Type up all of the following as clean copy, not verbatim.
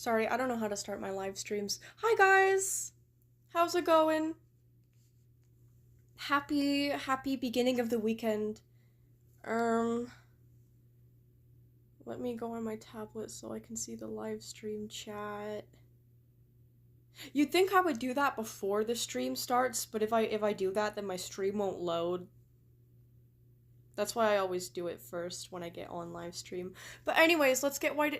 Sorry, I don't know how to start my live streams. Hi guys! How's it going? Happy beginning of the weekend. Let me go on my tablet so I can see the live stream chat. You'd think I would do that before the stream starts, but if I do that, then my stream won't load. That's why I always do it first when I get on live stream. But anyways, let's get white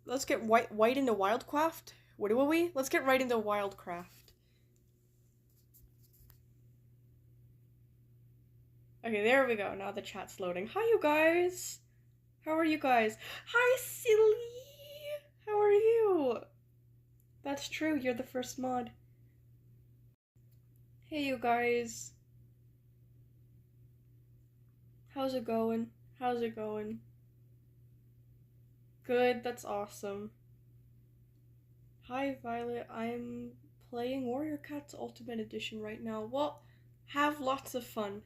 into WILDCRAFT. What will we? Let's get right into WILDCRAFT. Okay, there we go. Now the chat's loading. Hi, you guys. How are you guys? Hi, Silly. How are you? That's true. You're the first mod. Hey, you guys. How's it going? How's it going? Good, that's awesome. Hi, Violet. I'm playing Warrior Cats Ultimate Edition right now. Well, have lots of fun.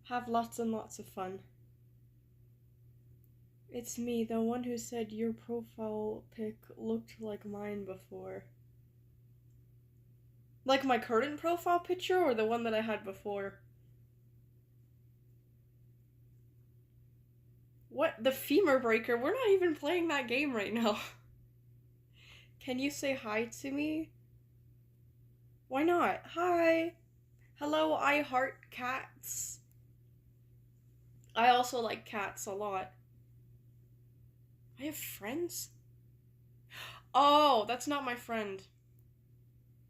Have lots and lots of fun. It's me, the one who said your profile pic looked like mine before. Like my current profile picture or the one that I had before? What? The femur breaker? We're not even playing that game right now. Can you say hi to me? Why not? Hi! Hello, I heart cats. I also like cats a lot. I have friends? Oh, that's not my friend.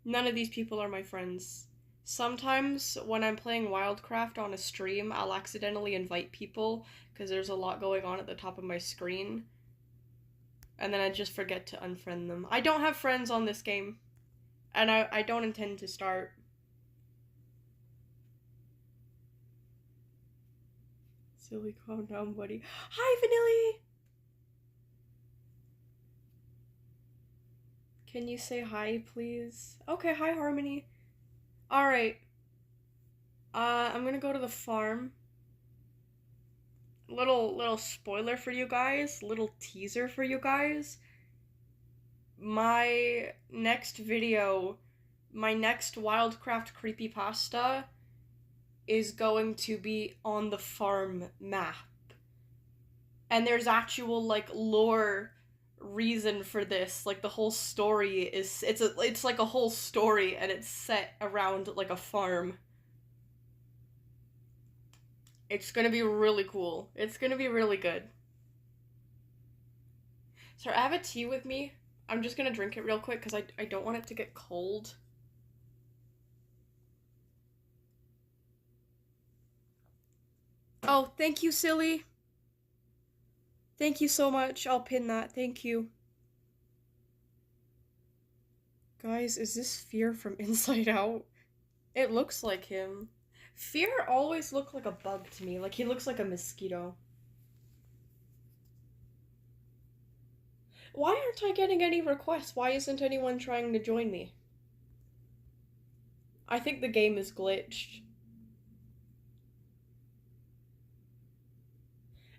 None of these people are my friends. Sometimes when I'm playing WILDCRAFT on a stream, I'll accidentally invite people because there's a lot going on at the top of my screen. And then I just forget to unfriend them. I don't have friends on this game. And I don't intend to start. Silly, calm down, buddy. Hi, Vanilli! Can you say hi, please? Okay, hi, Harmony. Alright. I'm gonna go to the farm. Little spoiler for you guys. Little teaser for you guys. My next video, my next WILDCRAFT Creepypasta is going to be on the farm map. And there's actual, like, lore reason for this. Like, the whole story is, it's like a whole story, and it's set around, like, a farm. It's gonna be really cool. It's gonna be really good. Sorry, I have a tea with me. I'm just gonna drink it real quick, because I don't want it to get cold. Oh, thank you, Silly. Thank you so much. I'll pin that. Thank you. Guys, is this Fear from Inside Out? It looks like him. Fear always looked like a bug to me. Like, he looks like a mosquito. Why aren't I getting any requests? Why isn't anyone trying to join me? I think the game is glitched.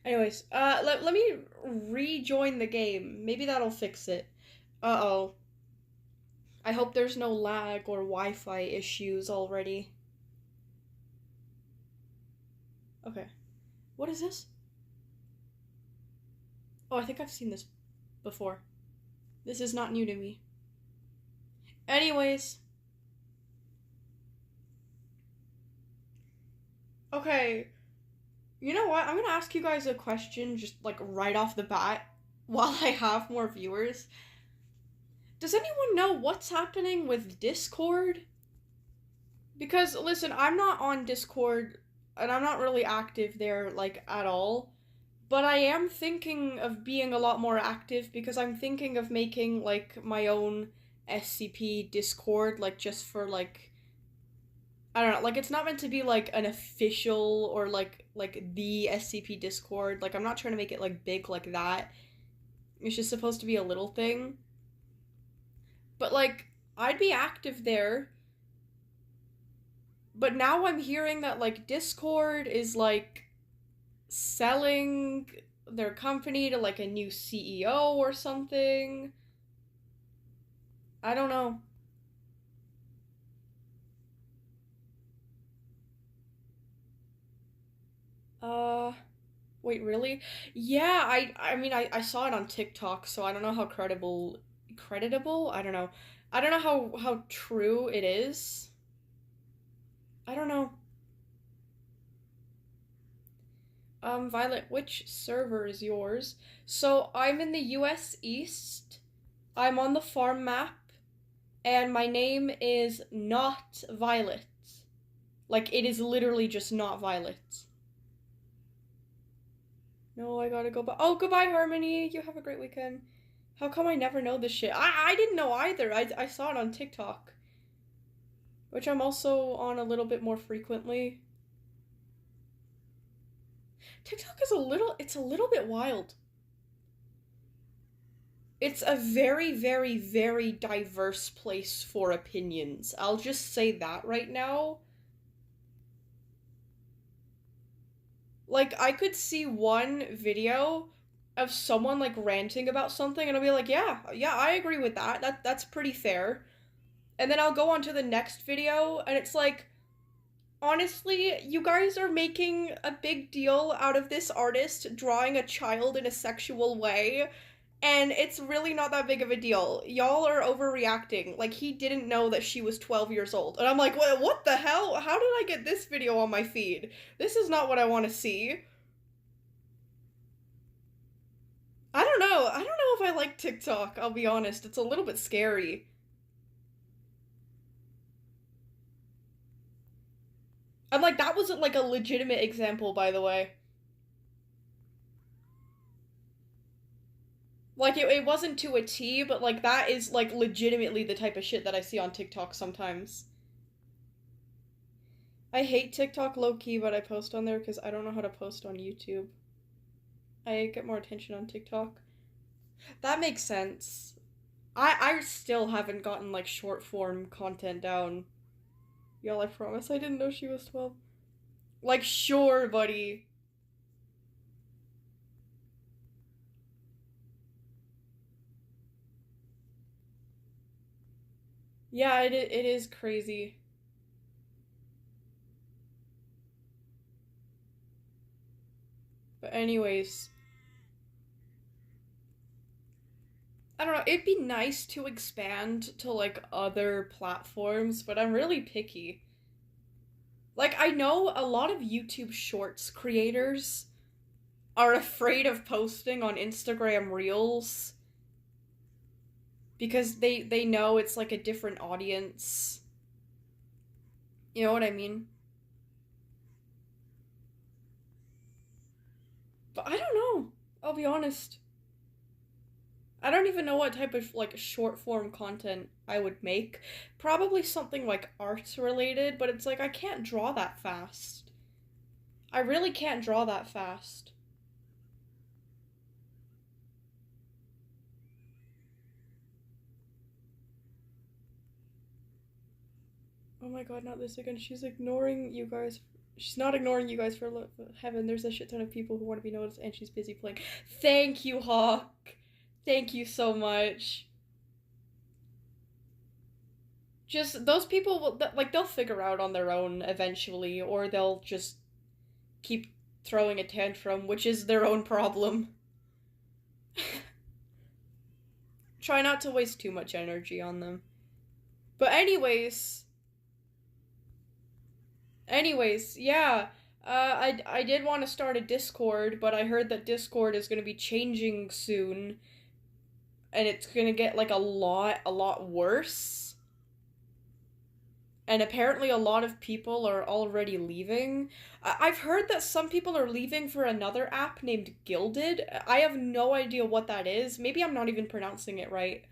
Anyways, let me rejoin the game. Maybe that'll fix it. Uh-oh. I hope there's no lag or Wi-Fi issues already. Okay. What is this? Oh, I think I've seen this before. This is not new to me. Anyways. Okay. You know what? I'm gonna ask you guys a question just, like, right off the bat while I have more viewers. Does anyone know what's happening with Discord? Because, listen, I'm not on Discord, and I'm not really active there, like, at all. But I am thinking of being a lot more active because I'm thinking of making, like, my own SCP Discord, like, just for, like, I don't know, like, it's not meant to be, like, an official or, like, the SCP Discord. Like, I'm not trying to make it, like, big like that. It's just supposed to be a little thing. But, like, I'd be active there. But now I'm hearing that, like, Discord is, like, selling their company to, like, a new CEO or something. I don't know. Uh, Wait, really? Yeah, I mean I saw it on TikTok, so I don't know how creditable? I don't know. I don't know how true it is. I don't know. Violet, which server is yours? So I'm in the US East. I'm on the farm map, and my name is not Violet. Like, it is literally just not Violet. No, I gotta go back. Oh, goodbye, Harmony. You have a great weekend. How come I never know this shit? I didn't know either. I saw it on TikTok, which I'm also on a little bit more frequently. TikTok is it's a little bit wild. It's a very, very, very diverse place for opinions. I'll just say that right now. Like, I could see one video of someone like ranting about something and I'll be like, yeah, I agree with that. That's pretty fair. And then I'll go on to the next video and it's like, honestly, you guys are making a big deal out of this artist drawing a child in a sexual way, and it's really not that big of a deal. Y'all are overreacting. Like, he didn't know that she was 12 years old. And I'm like, what the hell? How did I get this video on my feed? This is not what I want to see. I don't know. I don't know if I like TikTok, I'll be honest. It's a little bit scary. I'm like, that wasn't like a legitimate example, by the way. Like, it wasn't to a T, but like, that is like legitimately the type of shit that I see on TikTok sometimes. I hate TikTok low-key, but I post on there because I don't know how to post on YouTube. I get more attention on TikTok. That makes sense. I still haven't gotten like short form content down. Y'all, I promise I didn't know she was 12. Like, sure, buddy. Yeah, it is crazy. But anyways, I don't know, it'd be nice to expand to like other platforms, but I'm really picky. Like, I know a lot of YouTube Shorts creators are afraid of posting on Instagram Reels because they know it's like a different audience. You know what I mean? But I don't know. I'll be honest. I don't even know what type of like short form content I would make. Probably something like arts related, but it's like I can't draw that fast. I really can't draw that fast. Oh my god, not this again. She's ignoring you guys. She's not ignoring you guys for heaven. There's a shit ton of people who want to be noticed, and she's busy playing. Thank you, Hawk. Thank you so much. Just those people will like they'll figure out on their own eventually, or they'll just keep throwing a tantrum, which is their own problem. Try not to waste too much energy on them. But anyways, yeah. I did want to start a Discord, but I heard that Discord is going to be changing soon, and it's going to get like a lot worse. And apparently a lot of people are already leaving. I've heard that some people are leaving for another app named Gilded. I have no idea what that is. Maybe I'm not even pronouncing it right.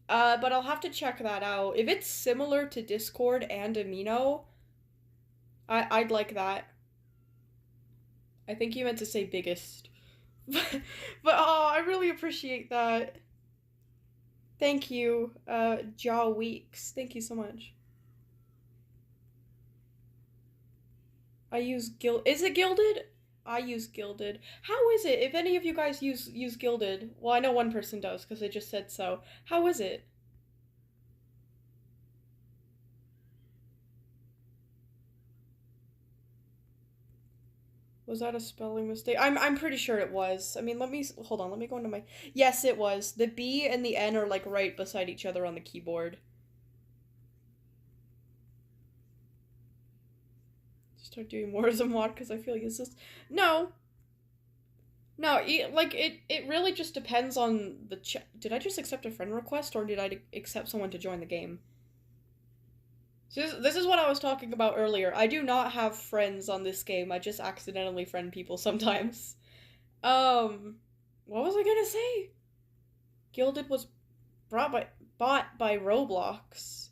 But I'll have to check that out. If it's similar to Discord and Amino, I'd like that. I think you meant to say biggest. But oh, I really appreciate that. Thank you, Jaw Weeks. Thank you so much. I use Is it Gilded? I use Gilded. How is it? If any of you guys use Gilded, well, I know one person does because they just said so. How is it? Was that a spelling mistake? I'm pretty sure it was. I mean, hold on, let me go into my... Yes, it was. The B and the N are, like, right beside each other on the keyboard. Start doing more as a mod, because I feel like it's just... No. No, like, it really just depends on the Did I just accept a friend request, or did I accept someone to join the game? So this is what I was talking about earlier. I do not have friends on this game. I just accidentally friend people sometimes. What was I gonna say? Gilded was bought by Roblox.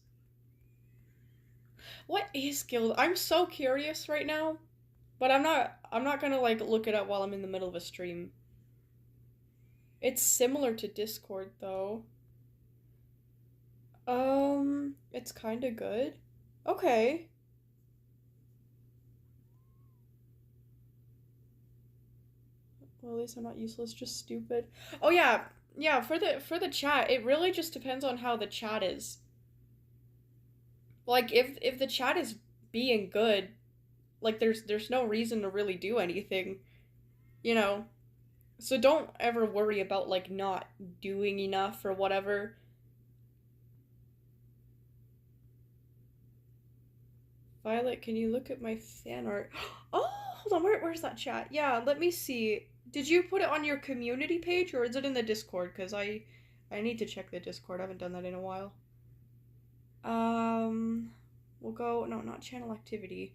What is Gilded? I'm so curious right now, but I'm not gonna like look it up while I'm in the middle of a stream. It's similar to Discord though. It's kind of good. Okay. Well, at least I'm not useless, just stupid. Oh yeah, for the chat, it really just depends on how the chat is. Like if the chat is being good, like there's no reason to really do anything, you know. So don't ever worry about like not doing enough or whatever. Violet, can you look at my fan art? Oh, hold on, where's that chat? Yeah, let me see. Did you put it on your community page or is it in the Discord? Because I need to check the Discord. I haven't done that in a while. We'll go, no, not channel activity.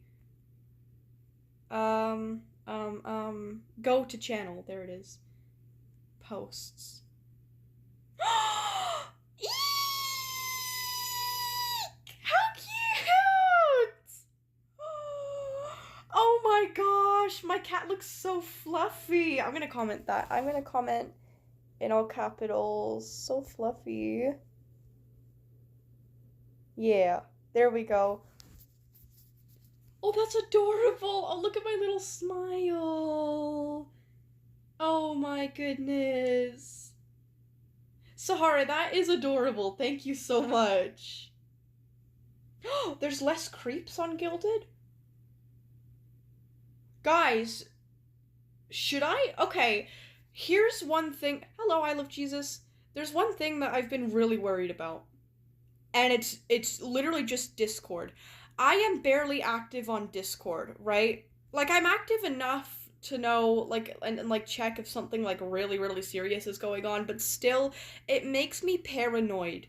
Go to channel. There it is. Posts. Eek! How cute! Oh my gosh, my cat looks so fluffy. I'm gonna comment that. I'm gonna comment in all capitals. So fluffy. Yeah, there we go. Oh, that's adorable. Oh, look at my little smile. Oh my goodness. Sahara, that is adorable. Thank you so much. There's less creeps on Gilded? Guys, should I? Okay, here's one thing. Hello, I love Jesus. There's one thing that I've been really worried about. And it's literally just Discord. I am barely active on Discord, right? Like, I'm active enough to know, like, and like, check if something, like, really, really serious is going on, but still, it makes me paranoid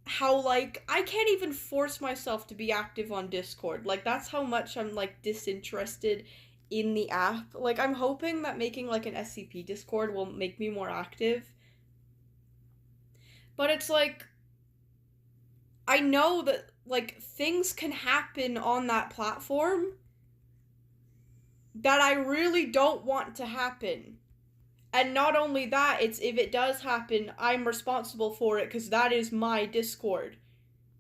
how, like, I can't even force myself to be active on Discord. Like, that's how much I'm, like, disinterested in the app. Like, I'm hoping that making, like, an SCP Discord will make me more active. But it's, like, I know that, like, things can happen on that platform that I really don't want to happen. And not only that, it's if it does happen, I'm responsible for it because that is my Discord.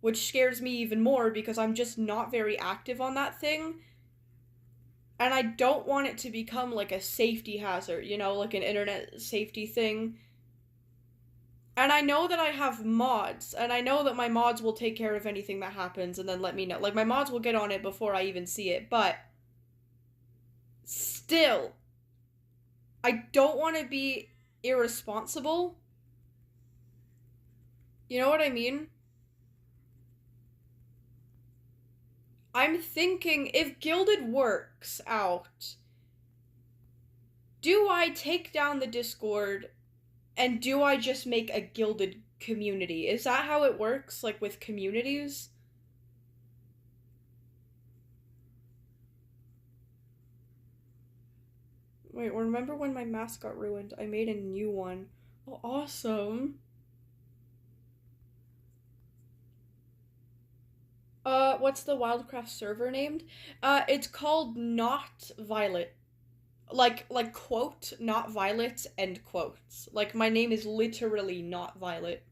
Which scares me even more because I'm just not very active on that thing. And I don't want it to become like a safety hazard, you know, like an internet safety thing. And I know that I have mods, and I know that my mods will take care of anything that happens and then let me know. Like, my mods will get on it before I even see it, but still, I don't want to be irresponsible. You know what I mean? I'm thinking, if Gilded works out, do I take down the Discord and do I just make a Gilded community? Is that how it works, like, with communities? Wait, remember when my mask got ruined? I made a new one. Oh, awesome. What's the WILDCRAFT server named? It's called Not Violet. Like, quote, not Violet, end quotes. Like, my name is literally Not Violet.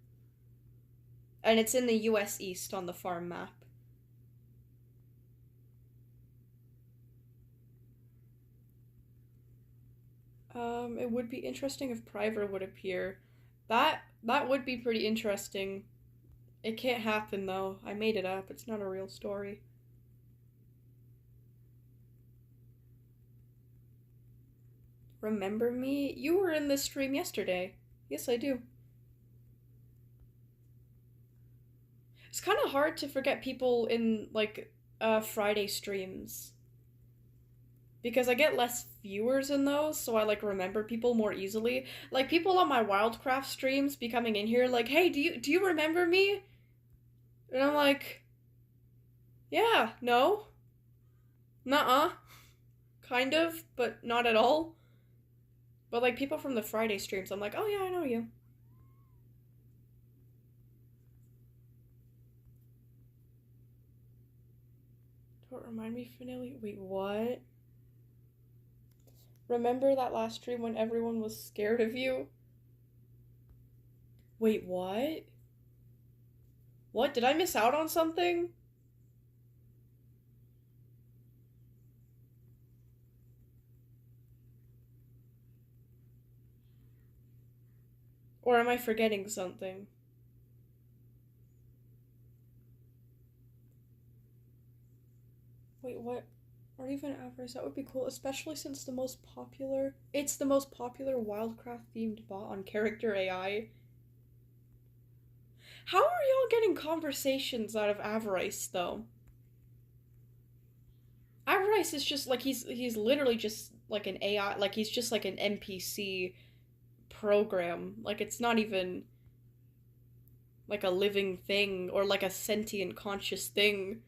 And it's in the US East on the farm map. It would be interesting if Priver would appear. That would be pretty interesting. It can't happen, though. I made it up. It's not a real story. Remember me? You were in this stream yesterday. Yes, I do. It's kind of hard to forget people in, like, Friday streams. Because I get less viewers in those, so I, like, remember people more easily. Like, people on my WILDCRAFT streams be coming in here like, hey, do you remember me? And I'm like, yeah, no. Nuh-uh. Kind of, but not at all. But, like, people from the Friday streams, I'm like, oh yeah, I know you. Don't remind me, finale. Wait, what? Remember that last stream when everyone was scared of you? Wait, what? What? Did I miss out on something? Or am I forgetting something? Wait, what? Or even avarice, that would be cool, especially since it's the most popular WILDCRAFT themed bot on Character AI. How are y'all getting conversations out of Avarice, though? Avarice is just, like, he's literally just, like, an AI, like, he's just, like, an NPC program. Like, it's not even, like, a living thing, or, like, a sentient, conscious thing.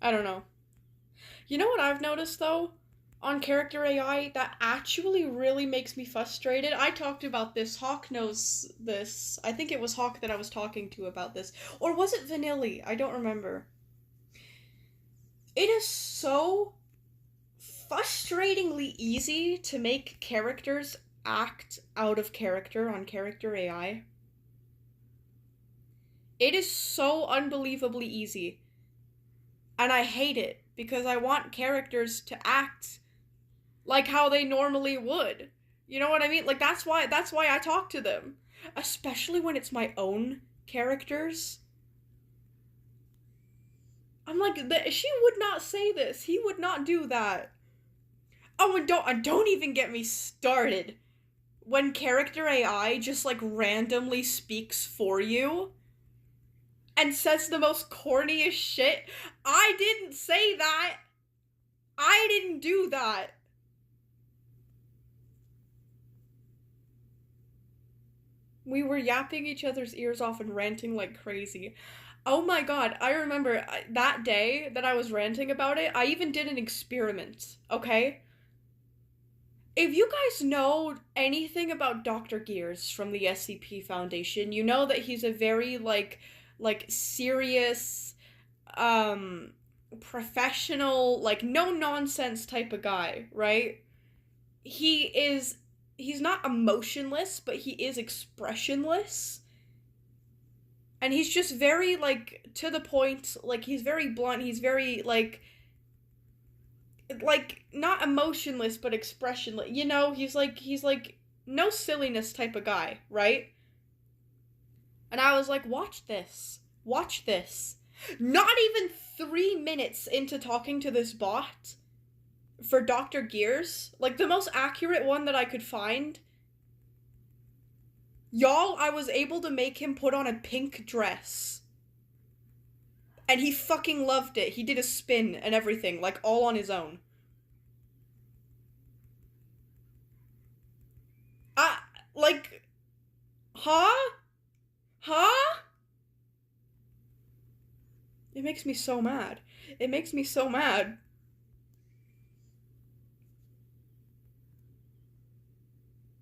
I don't know. You know what I've noticed, though? On Character AI, that actually really makes me frustrated. I talked about this. Hawk knows this. I think it was Hawk that I was talking to about this. Or was it Vanilli? I don't remember. It is so frustratingly easy to make characters act out of character on Character AI. It is so unbelievably easy. And I hate it, because I want characters to act like how they normally would. You know what I mean? Like, that's why I talk to them. Especially when it's my own characters. I'm like, she would not say this. He would not do that. Oh, and don't even get me started. When Character AI just, like, randomly speaks for you and says the most corniest shit. I didn't say that. I didn't do that. We were yapping each other's ears off and ranting like crazy. Oh my god, I remember that day that I was ranting about it, I even did an experiment, okay? If you guys know anything about Dr. Gears from the SCP Foundation, you know that he's a very, like serious, professional, like, no-nonsense type of guy, right? He's not emotionless, but he is expressionless. And he's just very, like, to the point, like, he's very blunt, he's very, like, not emotionless, but expressionless, you know? He's like, no silliness type of guy, right? And I was like, watch this. Watch this. Not even 3 minutes into talking to this bot for Dr. Gears, like, the most accurate one that I could find, y'all, I was able to make him put on a pink dress. And he fucking loved it. He did a spin and everything, like, all on his own. Like, huh? Huh? It makes me so mad. It makes me so mad.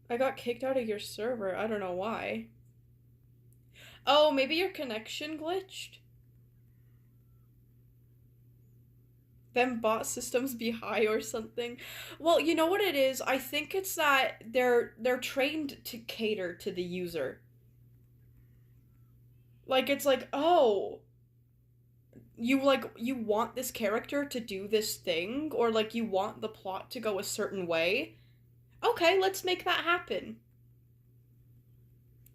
I got kicked out of your server. I don't know why. Oh, maybe your connection glitched? Them bot systems be high or something. Well, you know what it is? I think it's that they're trained to cater to the user. Like, it's like, oh, you want this character to do this thing, or, like, you want the plot to go a certain way. Okay, let's make that happen.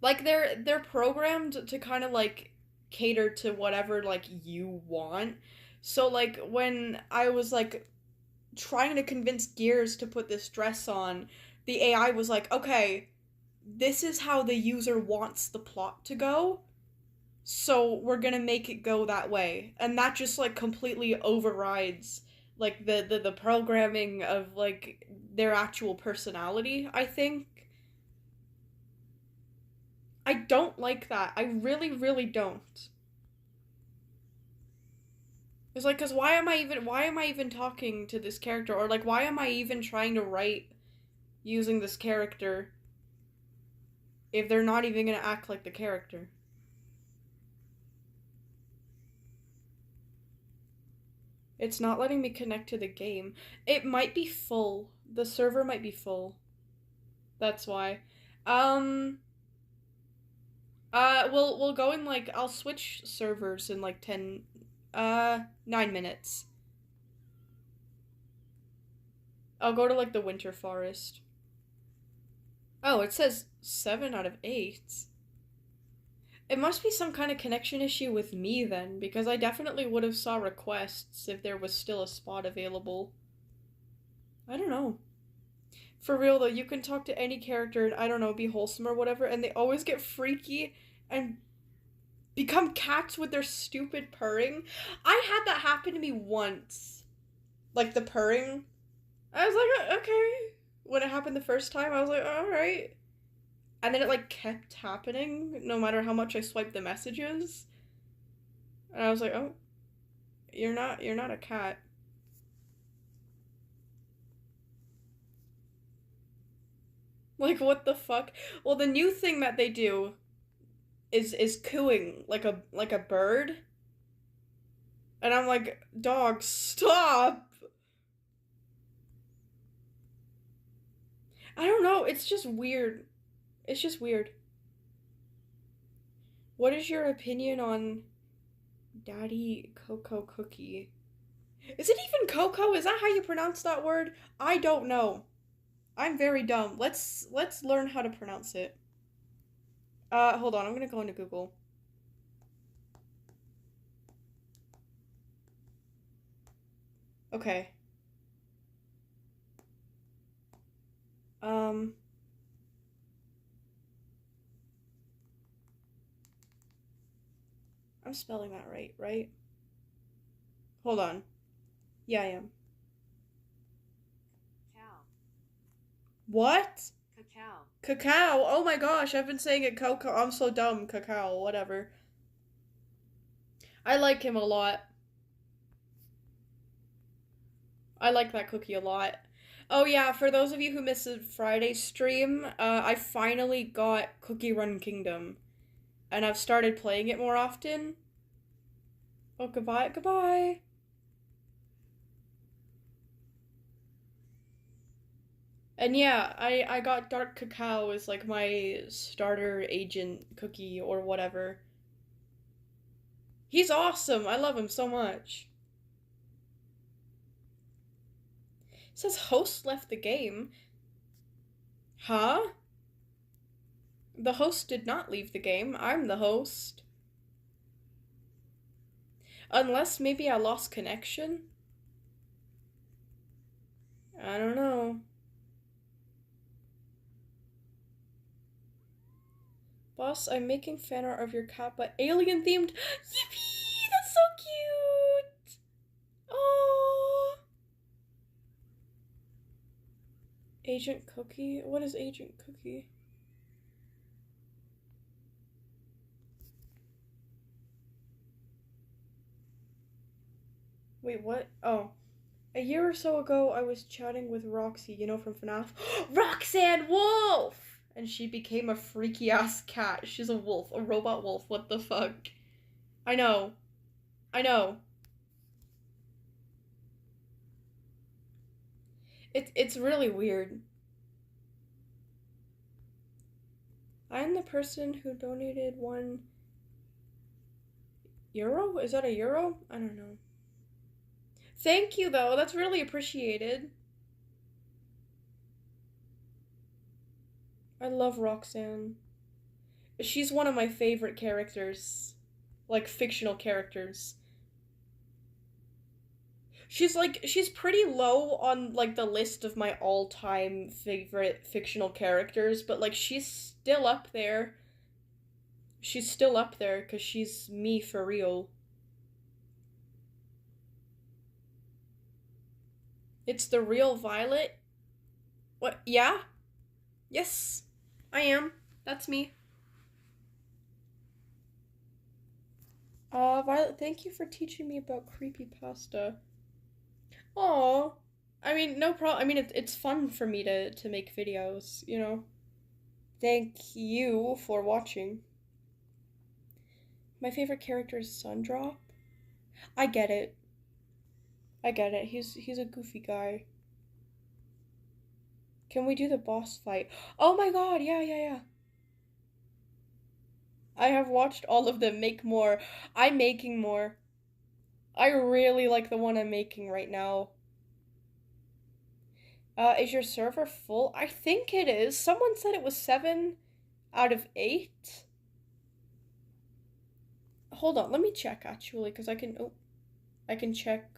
Like, they're programmed to kind of, like, cater to whatever, like, you want. So, like, when I was, like, trying to convince Gears to put this dress on, the AI was like, okay, this is how the user wants the plot to go, so we're gonna make it go that way. And that just, like, completely overrides, like, the programming of, like, their actual personality, I think. I don't like that. I really, really don't. It's like, cause why am I even talking to this character, or like, why am I even trying to write using this character if they're not even gonna act like the character? It's not letting me connect to the game. It might be full. The server might be full. That's why. Um. We'll go in like I'll switch servers in like 9 minutes. I'll go to like the Winter Forest. Oh, it says 7 out of 8. It must be some kind of connection issue with me then, because I definitely would have saw requests if there was still a spot available. I don't know. For real though, you can talk to any character and I don't know, be wholesome or whatever, and they always get freaky and become cats with their stupid purring. I had that happen to me once. Like the purring. I was like, okay. When it happened the first time, I was like, alright. And then it like kept happening no matter how much I swiped the messages. And I was like, oh, you're not a cat. Like what the fuck? Well, the new thing that they do is cooing like a bird. And I'm like, dog, stop. I don't know, it's just weird. It's just weird. What is your opinion on Daddy Cocoa Cookie? Is it even Coco? Is that how you pronounce that word? I don't know. I'm very dumb. Let's learn how to pronounce it. Hold on. I'm gonna go into Google. Okay. I'm spelling that right? Hold on. Yeah, I am. Cow. What? Cacao. Cacao. Oh my gosh, I've been saying it Coco. I'm so dumb. Cacao, whatever. I like him a lot. I like that cookie a lot. Oh yeah, for those of you who missed the Friday stream, I finally got Cookie Run Kingdom. And I've started playing it more often. Oh, goodbye. And yeah, I got Dark Cacao as like my starter agent cookie or whatever. He's awesome. I love him so much. It says host left the game. Huh? The host did not leave the game. I'm the host. Unless maybe I lost connection? I don't know. Boss, I'm making fan art of your cat, but alien themed. Yippee! That's so cute! Oh. Agent Cookie? What is Agent Cookie? Wait, what? Oh. A year or so ago, I was chatting with Roxy, you know, from FNAF. Roxanne Wolf! And she became a freaky ass cat. She's a wolf, a robot wolf. What the fuck? I know. It's really weird. I'm the person who donated €1. Is that a euro? I don't know. Thank you, though. That's really appreciated. I love Roxanne. She's one of my favorite characters. Like, fictional characters. She's pretty low on like the list of my all-time favorite fictional characters, but like she's still up there. She's still up there because she's me for real. It's the real Violet. What? Yeah? Yes, I am. That's me. Violet, thank you for teaching me about creepypasta. Aw. I mean, no problem. I mean, it's fun for me to make videos, you know? Thank you for watching. My favorite character is Sundrop. I get it. I get it. He's a goofy guy. Can we do the boss fight? Oh my god, yeah. I have watched all of them. Make more. I'm making more. I really like the one I'm making right now. Is your server full? I think it is. Someone said it was 7 out of 8. Hold on, let me check actually, because I can check.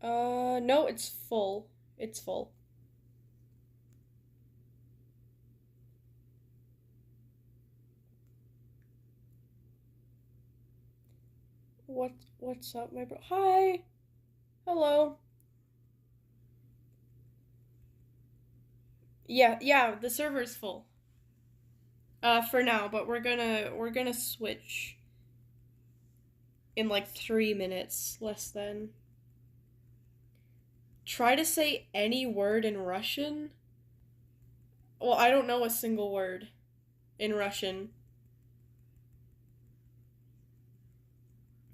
No, it's full. It's full. What's up, my bro? Hi. Hello. Yeah, the server's full. For now, but we're gonna switch in like 3 minutes, less than. Try to say any word in Russian? Well, I don't know a single word in Russian.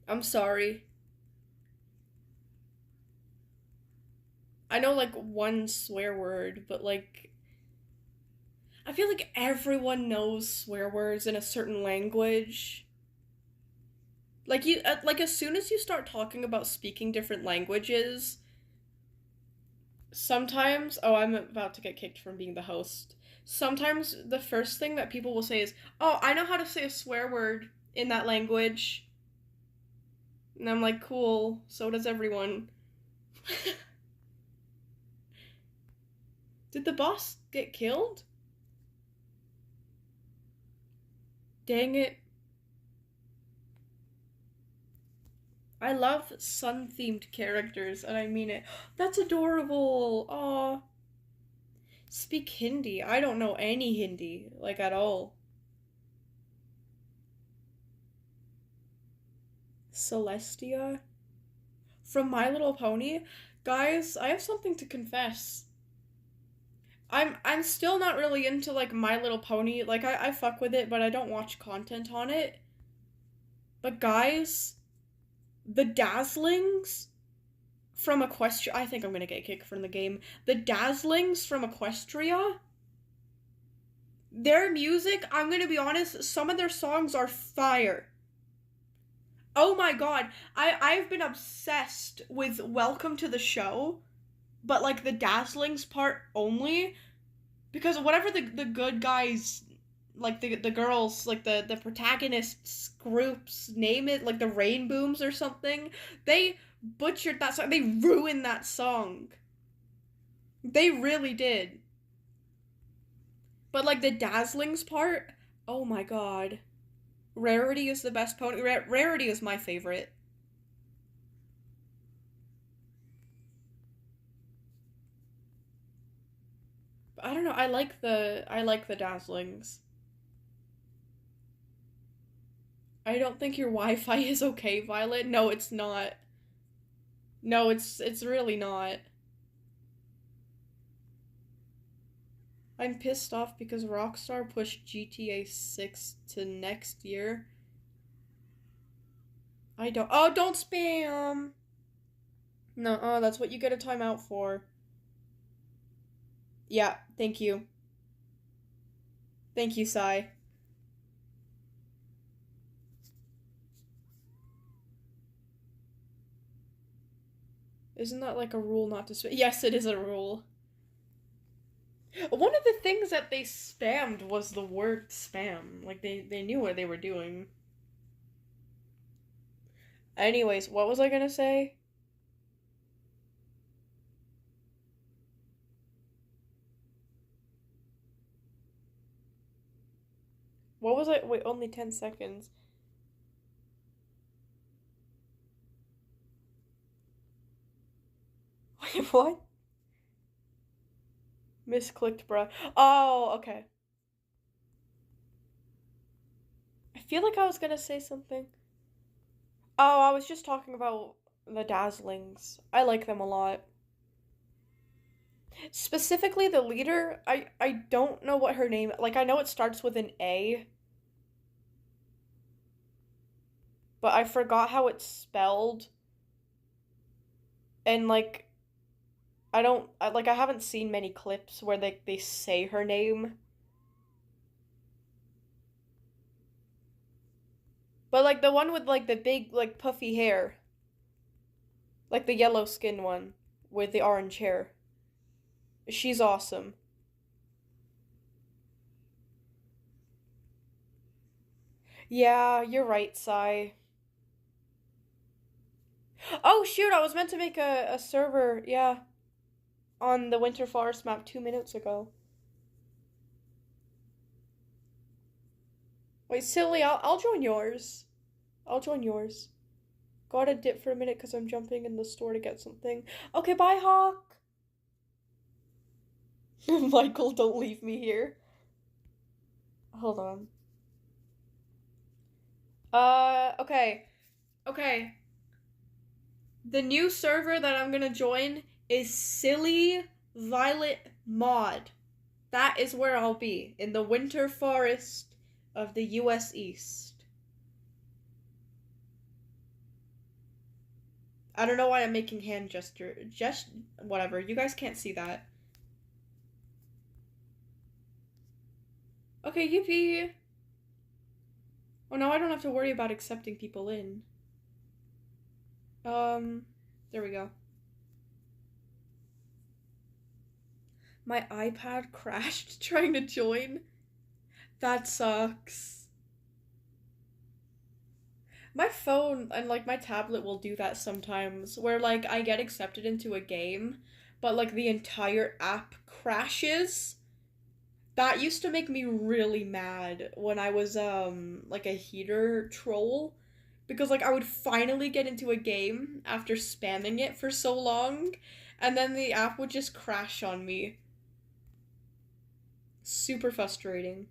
I'm sorry. I know like one swear word, but like I feel like everyone knows swear words in a certain language. Like as soon as you start talking about speaking different languages, sometimes, oh, I'm about to get kicked from being the host. Sometimes the first thing that people will say is, "Oh, I know how to say a swear word in that language." And I'm like, "Cool, so does everyone." Did the boss get killed? Dang it. I love sun-themed characters, and I mean it. That's adorable. Aw. Speak Hindi. I don't know any Hindi, like at all. Celestia? From My Little Pony? Guys, I have something to confess. I'm still not really into like My Little Pony. Like I fuck with it, but I don't watch content on it. But guys, the Dazzlings from Equestria. I think I'm gonna get kicked from the game. The Dazzlings from Equestria. Their music, I'm gonna be honest, some of their songs are fire. Oh my god, I've been obsessed with Welcome to the Show, but like the Dazzlings part only, because whatever the good guys, like the girls, like the protagonists groups name it, like the Rainbooms or something, they butchered that song. They ruined that song. They really did. But like the Dazzlings part, oh my god. Rarity is the best pony. Rarity is my favorite. But I don't know. I like the Dazzlings. I don't think your Wi-Fi is okay, Violet. No, it's not. No, it's really not. I'm pissed off because Rockstar pushed GTA 6 to next year. I don't. Oh, don't spam! No, that's what you get a timeout for. Yeah, thank you. Thank you, Sai. Isn't that like a rule not to spam? Yes, it is a rule. One of the things that they spammed was the word spam. Like, they knew what they were doing. Anyways, what was I gonna say? What was it? Wait, only 10 seconds. Wait, what? Misclicked, bruh. Oh, okay. I feel like I was gonna say something. Oh, I was just talking about the Dazzlings. I like them a lot. Specifically, the leader, I don't know what her name. Like, I know it starts with an A, but I forgot how it's spelled. And like, I haven't seen many clips where they say her name. But like the one with like the big like puffy hair, like the yellow skin one with the orange hair. She's awesome. Yeah, you're right, Sai. Oh shoot, I was meant to make a server, yeah, on the Winter Forest map 2 minutes ago. Wait, silly, I'll join yours. I'll join yours. Gotta dip for a minute because I'm jumping in the store to get something. Okay, bye, Hawk. Michael, don't leave me here. Hold on. Okay. Okay. The new server that I'm gonna join is Silly Violet Mod. That is where I'll be, in the Winter Forest of the US East. I don't know why I'm making hand gesture. Just whatever. You guys can't see that. Okay, yippee. Oh, now I don't have to worry about accepting people in. There we go. My iPad crashed trying to join. That sucks. My phone and like my tablet will do that sometimes where like I get accepted into a game, but like the entire app crashes. That used to make me really mad when I was like a heater troll because like I would finally get into a game after spamming it for so long and then the app would just crash on me. Super frustrating.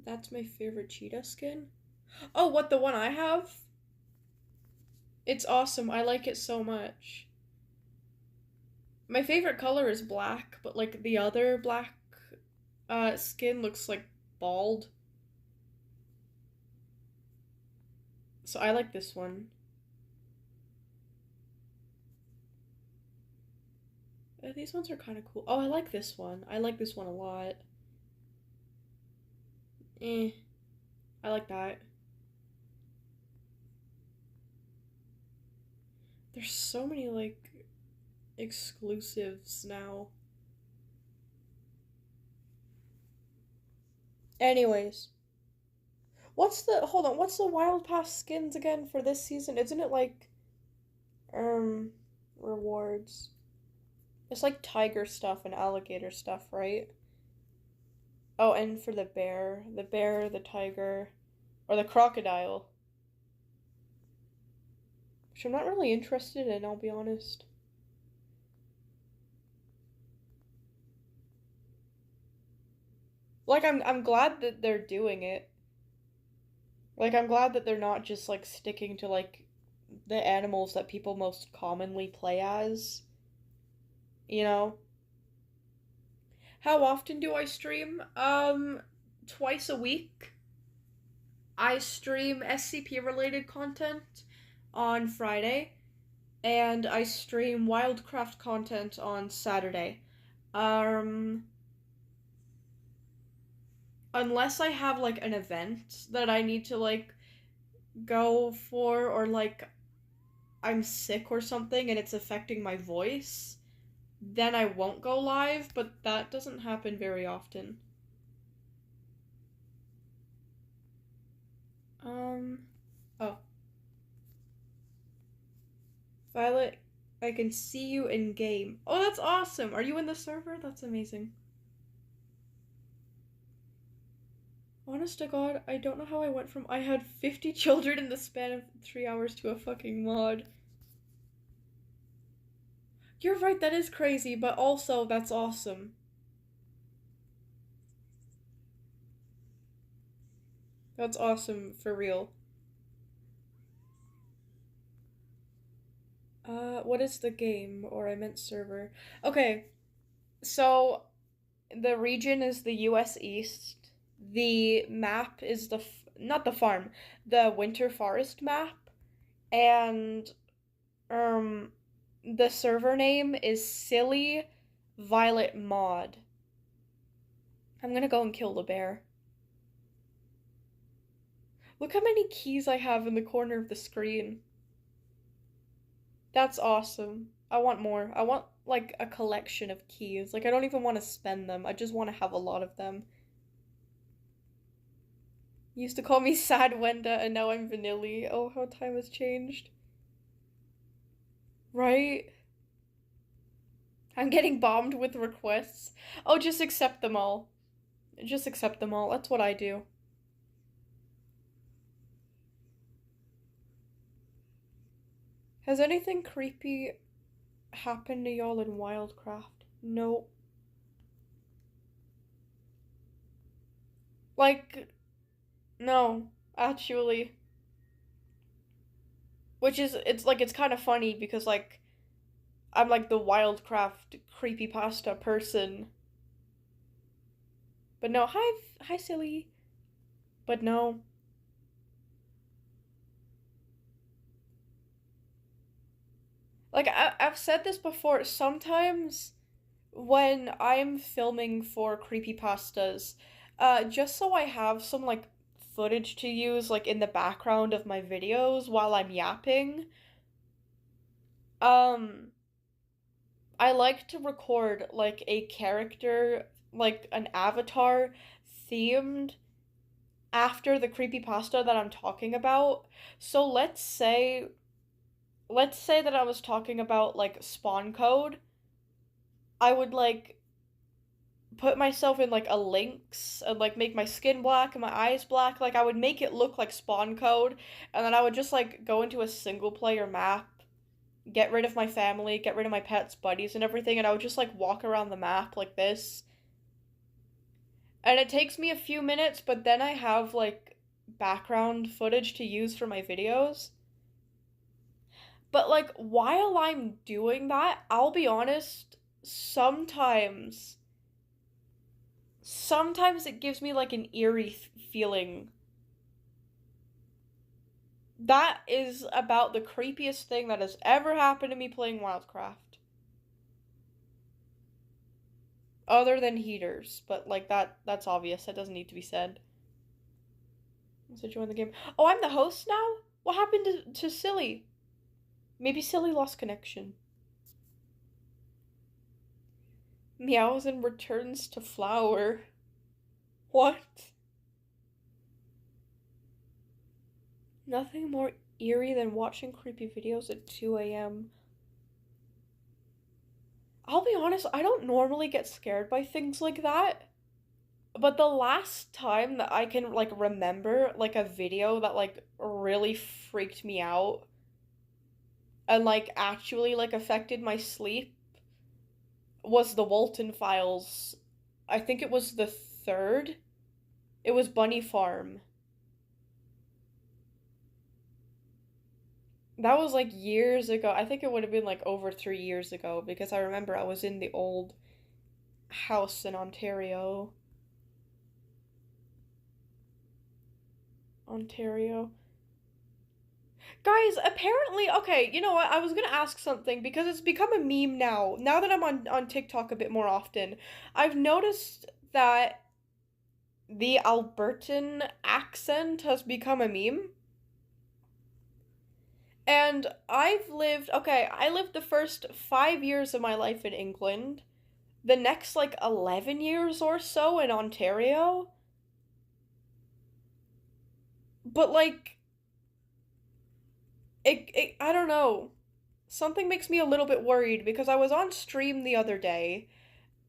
That's my favorite cheetah skin. Oh, what, the one I have? It's awesome. I like it so much. My favorite color is black, but like the other black skin looks like bald. So I like this one. These ones are kind of cool. Oh, I like this one. I like this one a lot. Eh, I like that. There's so many like exclusives now. Anyways, what's the Wild Pass skins again for this season? Isn't it like rewards? It's like tiger stuff and alligator stuff, right? Oh, and for the bear, the tiger, or the crocodile, which I'm not really interested in, I'll be honest. Like I'm glad that they're doing it. Like I'm glad that they're not just like sticking to like the animals that people most commonly play as, you know? How often do I stream? Twice a week. I stream SCP related content on Friday, and I stream WILDCRAFT content on Saturday. Um, unless I have like an event that I need to like go for, or like I'm sick or something and it's affecting my voice, then I won't go live, but that doesn't happen very often. Oh. Violet, I can see you in game. Oh, that's awesome. Are you in the server? That's amazing. Honest to God, I don't know how I went from I had 50 children in the span of 3 hours to a fucking mod. You're right, that is crazy, but also, that's awesome. That's awesome, for real. What is the game? Or I meant server. Okay, so the region is the US East. The map is not the farm, the Winter Forest map. And, the server name is Silly Violet Mod. I'm gonna go and kill the bear. Look how many keys I have in the corner of the screen. That's awesome. I want more. I want, like, a collection of keys. Like, I don't even want to spend them. I just want to have a lot of them. You used to call me Sad Wenda, and now I'm Vanilli. Oh, how time has changed. Right? I'm getting bombed with requests. Oh, just accept them all. Just accept them all. That's what I do. Has anything creepy happened to y'all in WILDCRAFT? No. Like, no, actually. Which is, it's kind of funny because, like, I'm like the WILDCRAFT creepypasta person. But no, hi, silly. But no. Like, I've said this before, sometimes when I'm filming for creepypastas, just so I have some, like, footage to use, like, in the background of my videos while I'm yapping, I like to record, like, a character, like, an avatar themed after the creepypasta that I'm talking about. So let's say that I was talking about, like, spawn code. I would, like, put myself in, like, a lynx and, like, make my skin black and my eyes black. Like, I would make it look like spawn code, and then I would just, like, go into a single player map, get rid of my family, get rid of my pets, buddies, and everything, and I would just, like, walk around the map like this. And it takes me a few minutes, but then I have, like, background footage to use for my videos. But, like, while I'm doing that, I'll be honest, sometimes it gives me, like, an eerie feeling. That is about the creepiest thing that has ever happened to me playing WILDCRAFT. Other than heaters, but, like, that's obvious. That doesn't need to be said. So join the game. Oh, I'm the host now? What happened to Silly? Maybe Silly lost connection. Meows and returns to flower. What? Nothing more eerie than watching creepy videos at 2 a.m. I'll be honest, I don't normally get scared by things like that. But the last time that I can, like, remember, like, a video that, like, really freaked me out and, like, actually, like, affected my sleep was the Walton Files. I think it was the third. It was Bunny Farm. That was, like, years ago. I think it would have been, like, over 3 years ago because I remember I was in the old house in Ontario. Guys, apparently, okay, you know what? I was gonna ask something because it's become a meme now. Now that I'm on TikTok a bit more often, I've noticed that the Albertan accent has become a meme. And I lived the first 5 years of my life in England, the next like 11 years or so in Ontario. But like, I don't know. Something makes me a little bit worried because I was on stream the other day.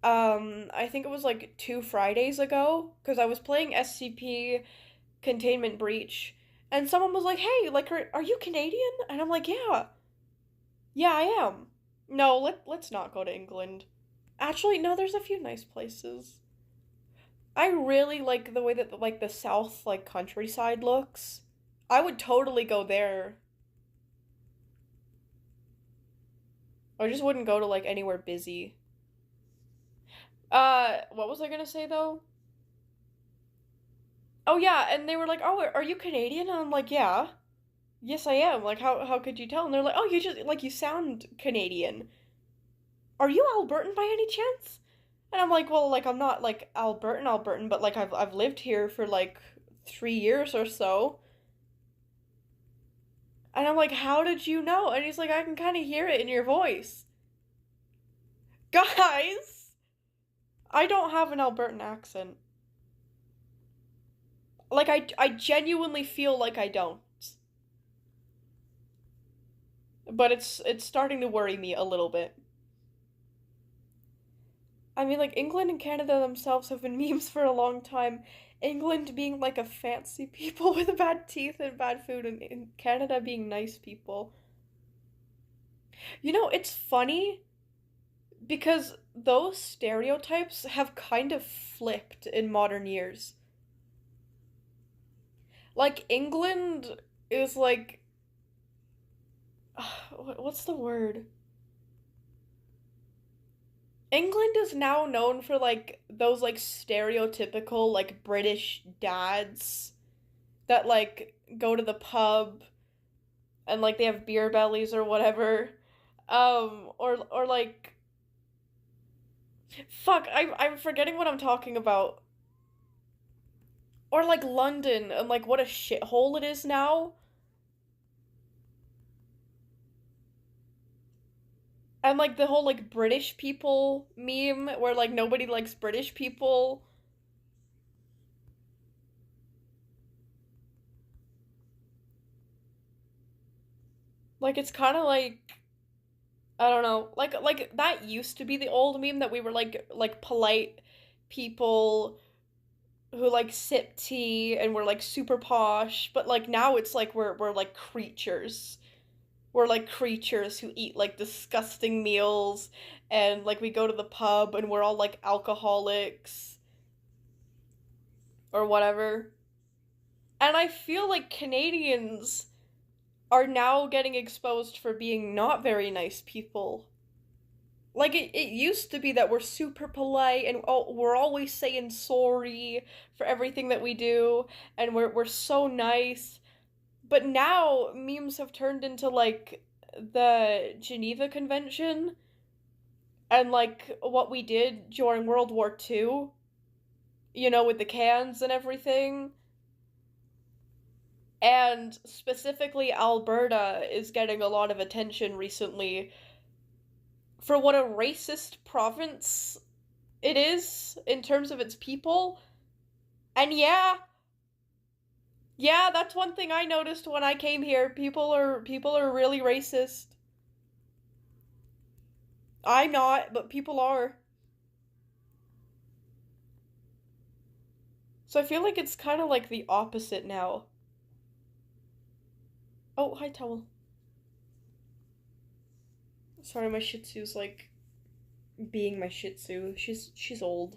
I think it was like 2 Fridays ago, because I was playing SCP Containment Breach, and someone was like, "Hey, like, are you Canadian?" And I'm like, "Yeah, yeah, I am." No, let's not go to England. Actually, no, there's a few nice places. I really like the way that like the south like countryside looks. I would totally go there. I just wouldn't go to like anywhere busy. What was I gonna say though? Oh yeah, and they were like, "Oh, are you Canadian?" And I'm like, "Yeah, yes, I am." Like, how could you tell? And they're like, "Oh, you just like you sound Canadian. Are you Albertan by any chance?" And I'm like, "Well, like I'm not like Albertan, but like I've lived here for like 3 years or so." And I'm like, "How did you know?" And he's like, "I can kind of hear it in your voice." Guys, I don't have an Albertan accent. Like I genuinely feel like I don't. But it's starting to worry me a little bit. I mean, like, England and Canada themselves have been memes for a long time. England being like a fancy people with bad teeth and bad food, and Canada being nice people. You know, it's funny because those stereotypes have kind of flipped in modern years. Like, England is like. What's the word? England is now known for like those like stereotypical like British dads that like go to the pub and like they have beer bellies or whatever. Or like fuck, I'm forgetting what I'm talking about. Or like London and like what a shithole it is now. And like the whole like British people meme where like nobody likes British people. Like it's kind of like I don't know. Like that used to be the old meme that we were like polite people who like sip tea and we're like super posh, but like now it's like we're like creatures. We're like creatures who eat like disgusting meals and like we go to the pub and we're all like alcoholics or whatever. And I feel like Canadians are now getting exposed for being not very nice people. Like it used to be that we're super polite and we're always saying sorry for everything that we do and we're so nice. But now memes have turned into like the Geneva Convention and like what we did during World War II, you know, with the cans and everything. And specifically Alberta is getting a lot of attention recently for what a racist province it is in terms of its people. And yeah, yeah, that's one thing I noticed when I came here. People are really racist. I'm not, but people are. So I feel like it's kind of like the opposite now. Oh, hi towel. Sorry, my Shih Tzu's like being my Shih Tzu. She's old.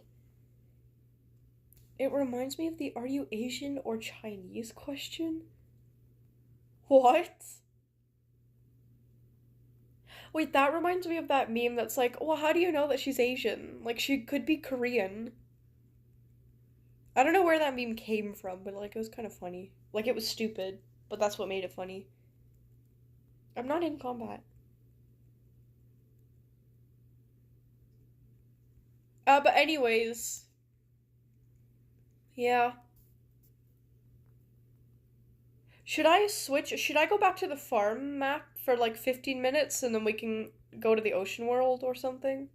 It reminds me of the "Are you Asian or Chinese?" question. What? Wait, that reminds me of that meme that's like, well, how do you know that she's Asian? Like, she could be Korean. I don't know where that meme came from, but like, it was kind of funny. Like, it was stupid, but that's what made it funny. I'm not in combat. But anyways, yeah. Should I switch? Should I go back to the farm map for like 15 minutes and then we can go to the ocean world or something?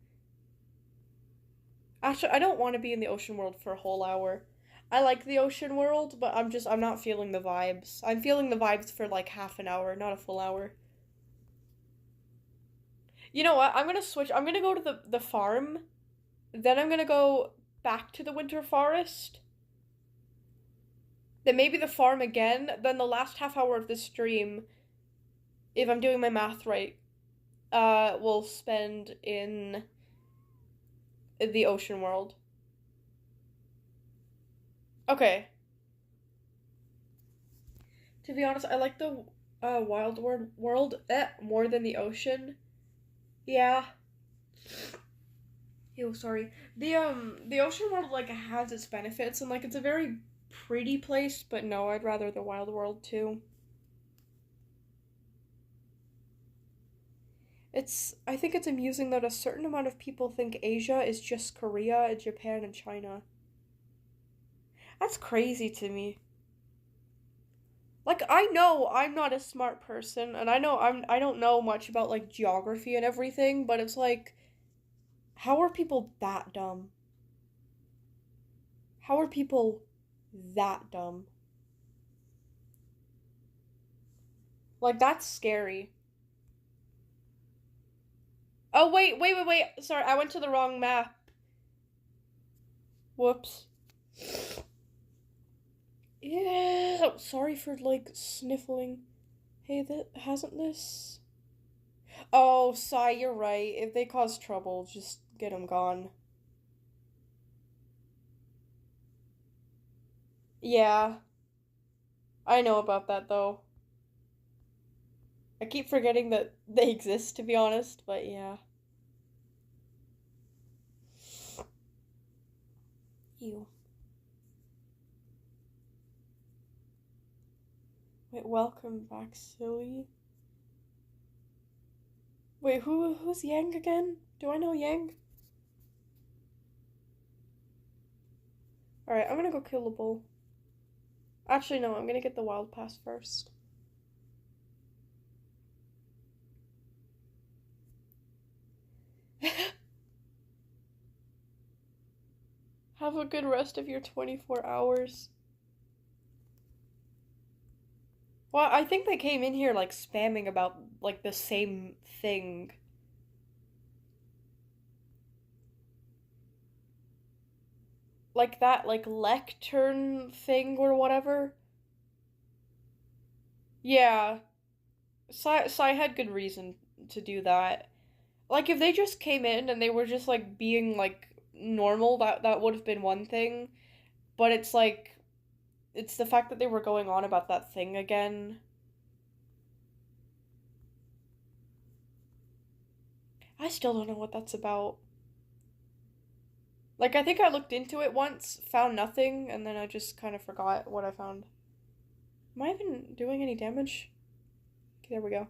Actually, I don't want to be in the ocean world for a whole hour. I like the ocean world, but I'm not feeling the vibes. I'm feeling the vibes for like half an hour, not a full hour. You know what? I'm gonna switch. I'm gonna go to the farm, then I'm gonna go back to the winter forest, then maybe the farm again, then the last half hour of the stream, if I'm doing my math right, we'll spend in the ocean world. Okay. To be honest, I like the wild world more than the ocean. Yeah. Ew, sorry. The ocean world like has its benefits and like it's a very pretty place, but no, I'd rather the wild world too. I think it's amusing that a certain amount of people think Asia is just Korea, Japan, and China. That's crazy to me. Like I know I'm not a smart person and I don't know much about like geography and everything, but it's like how are people that dumb? How are people that dumb? Like that's scary. Oh wait. Sorry, I went to the wrong map. Whoops. Yeah, sorry for like sniffling. Hey, that hasn't this? Oh, Sai, you're right. If they cause trouble, just get them gone. Yeah, I know about that though. I keep forgetting that they exist, to be honest, but yeah. Ew. Wait, welcome back, silly. Wait, who's Yang again? Do I know Yang? Alright, I'm gonna go kill the bull. Actually, no, I'm gonna get the wild pass first. Have a good rest of your 24 hours. Well, I think they came in here like spamming about like the same thing. Like that like lectern thing or whatever. Yeah. Sai had good reason to do that. Like if they just came in and they were just like being like normal, that would have been one thing. But it's like it's the fact that they were going on about that thing again. I still don't know what that's about. Like I think I looked into it once, found nothing, and then I just kind of forgot what I found. Am I even doing any damage? Okay, there we go.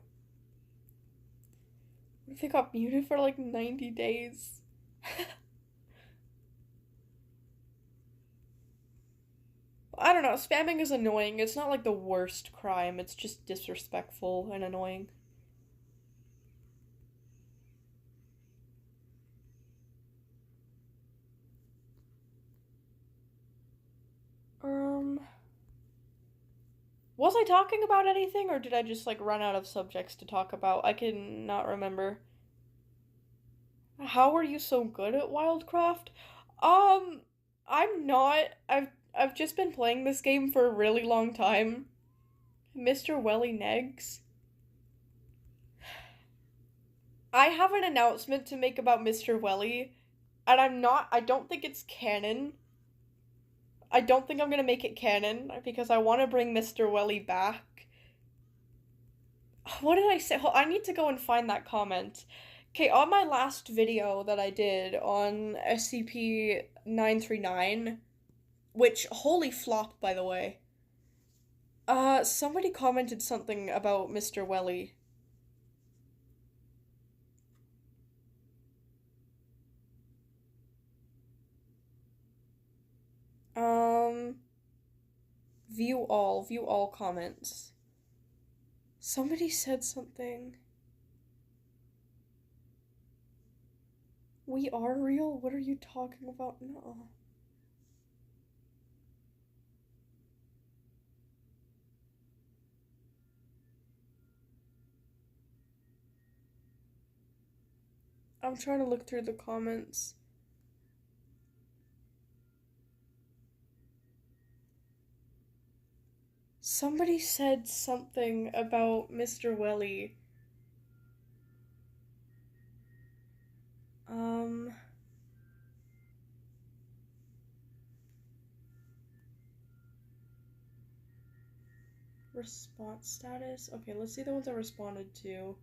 What if they got muted for like 90 days? I don't know, spamming is annoying. It's not like the worst crime, it's just disrespectful and annoying. Um, was I talking about anything or did I just like run out of subjects to talk about? I can not remember. How are you so good at WILDCRAFT? Um, I'm not. I've just been playing this game for a really long time. Mr. Wellie negs. I have an announcement to make about Mr. Wellie, and I don't think it's canon. I don't think I'm gonna make it canon because I want to bring Mr. Wellie back. What did I say? I need to go and find that comment. Okay, on my last video that I did on SCP-939, which, holy flop, by the way, somebody commented something about Mr. Wellie. View view all comments. Somebody said something. We are real? What are you talking about? No. I'm trying to look through the comments. Somebody said something about Mr. Wellie. Response status? Okay, let's see the ones I responded to.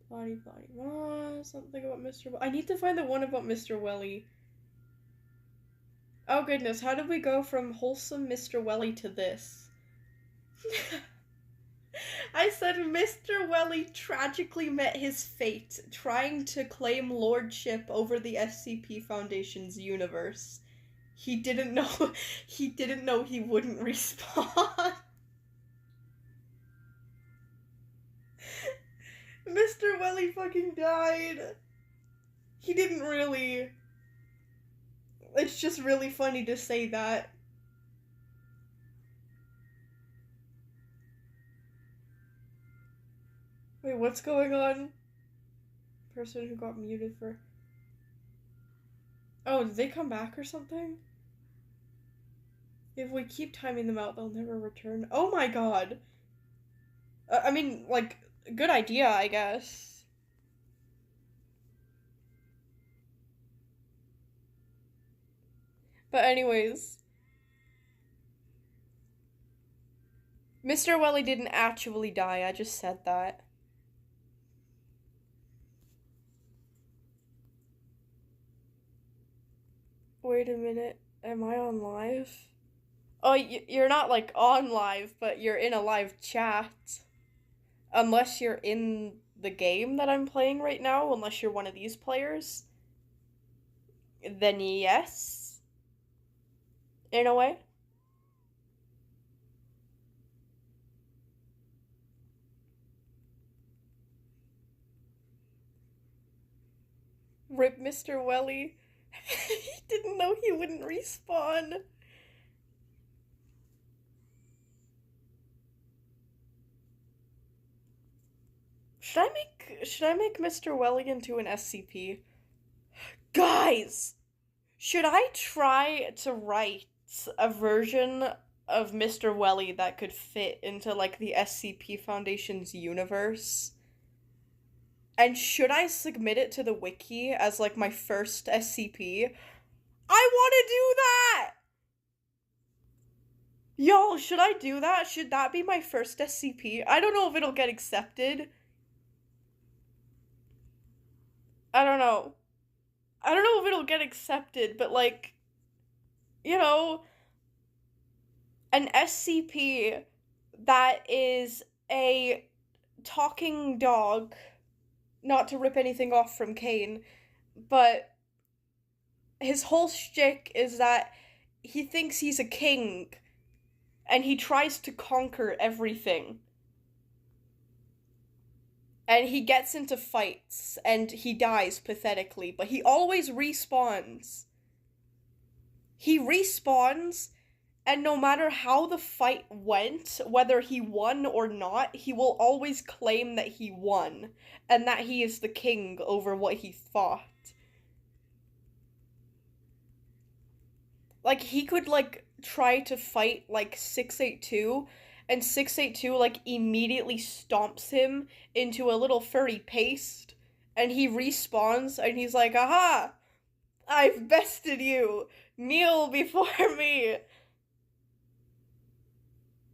Blah, something about Mr. I need to find the one about Mr. Wellie. Oh goodness, how did we go from wholesome Mr. Wellie to this? I said Mr. Wellie tragically met his fate, trying to claim lordship over the SCP Foundation's universe. He didn't know he wouldn't respawn. Mr. Wellie fucking died. He didn't really. It's just really funny to say that. Wait, what's going on? Person who got muted for... Oh, did they come back or something? If we keep timing them out, they'll never return. Oh my god! I mean, like, good idea, I guess. But anyways... Mr. Wellie didn't actually die, I just said that. Wait a minute, am I on live? Oh, you're not, like, on live, but you're in a live chat. Unless you're in the game that I'm playing right now, unless you're one of these players. Then yes. In a way. Rip Mr. Wellie. He didn't know he wouldn't respawn. Should I make Mr. Wellie into an SCP? Guys! Should I try to write a version of Mr. Wellie that could fit into, like, the SCP Foundation's universe? And should I submit it to the wiki as, like, my first SCP? I want to do that! Y'all, should I do that? Should that be my first SCP? I don't know if it'll get accepted. I don't know. I don't know if it'll get accepted, but, like, you know, an SCP that is a talking dog, not to rip anything off from Kane, but his whole shtick is that he thinks he's a king, and he tries to conquer everything. And he gets into fights, and he dies pathetically, but he always respawns. He respawns, and no matter how the fight went, whether he won or not, he will always claim that he won, and that he is the king over what he fought. Like, he could, like, try to fight, like, 682, and 682, like, immediately stomps him into a little furry paste, and he respawns, and he's like, aha! I've bested you! Kneel before me!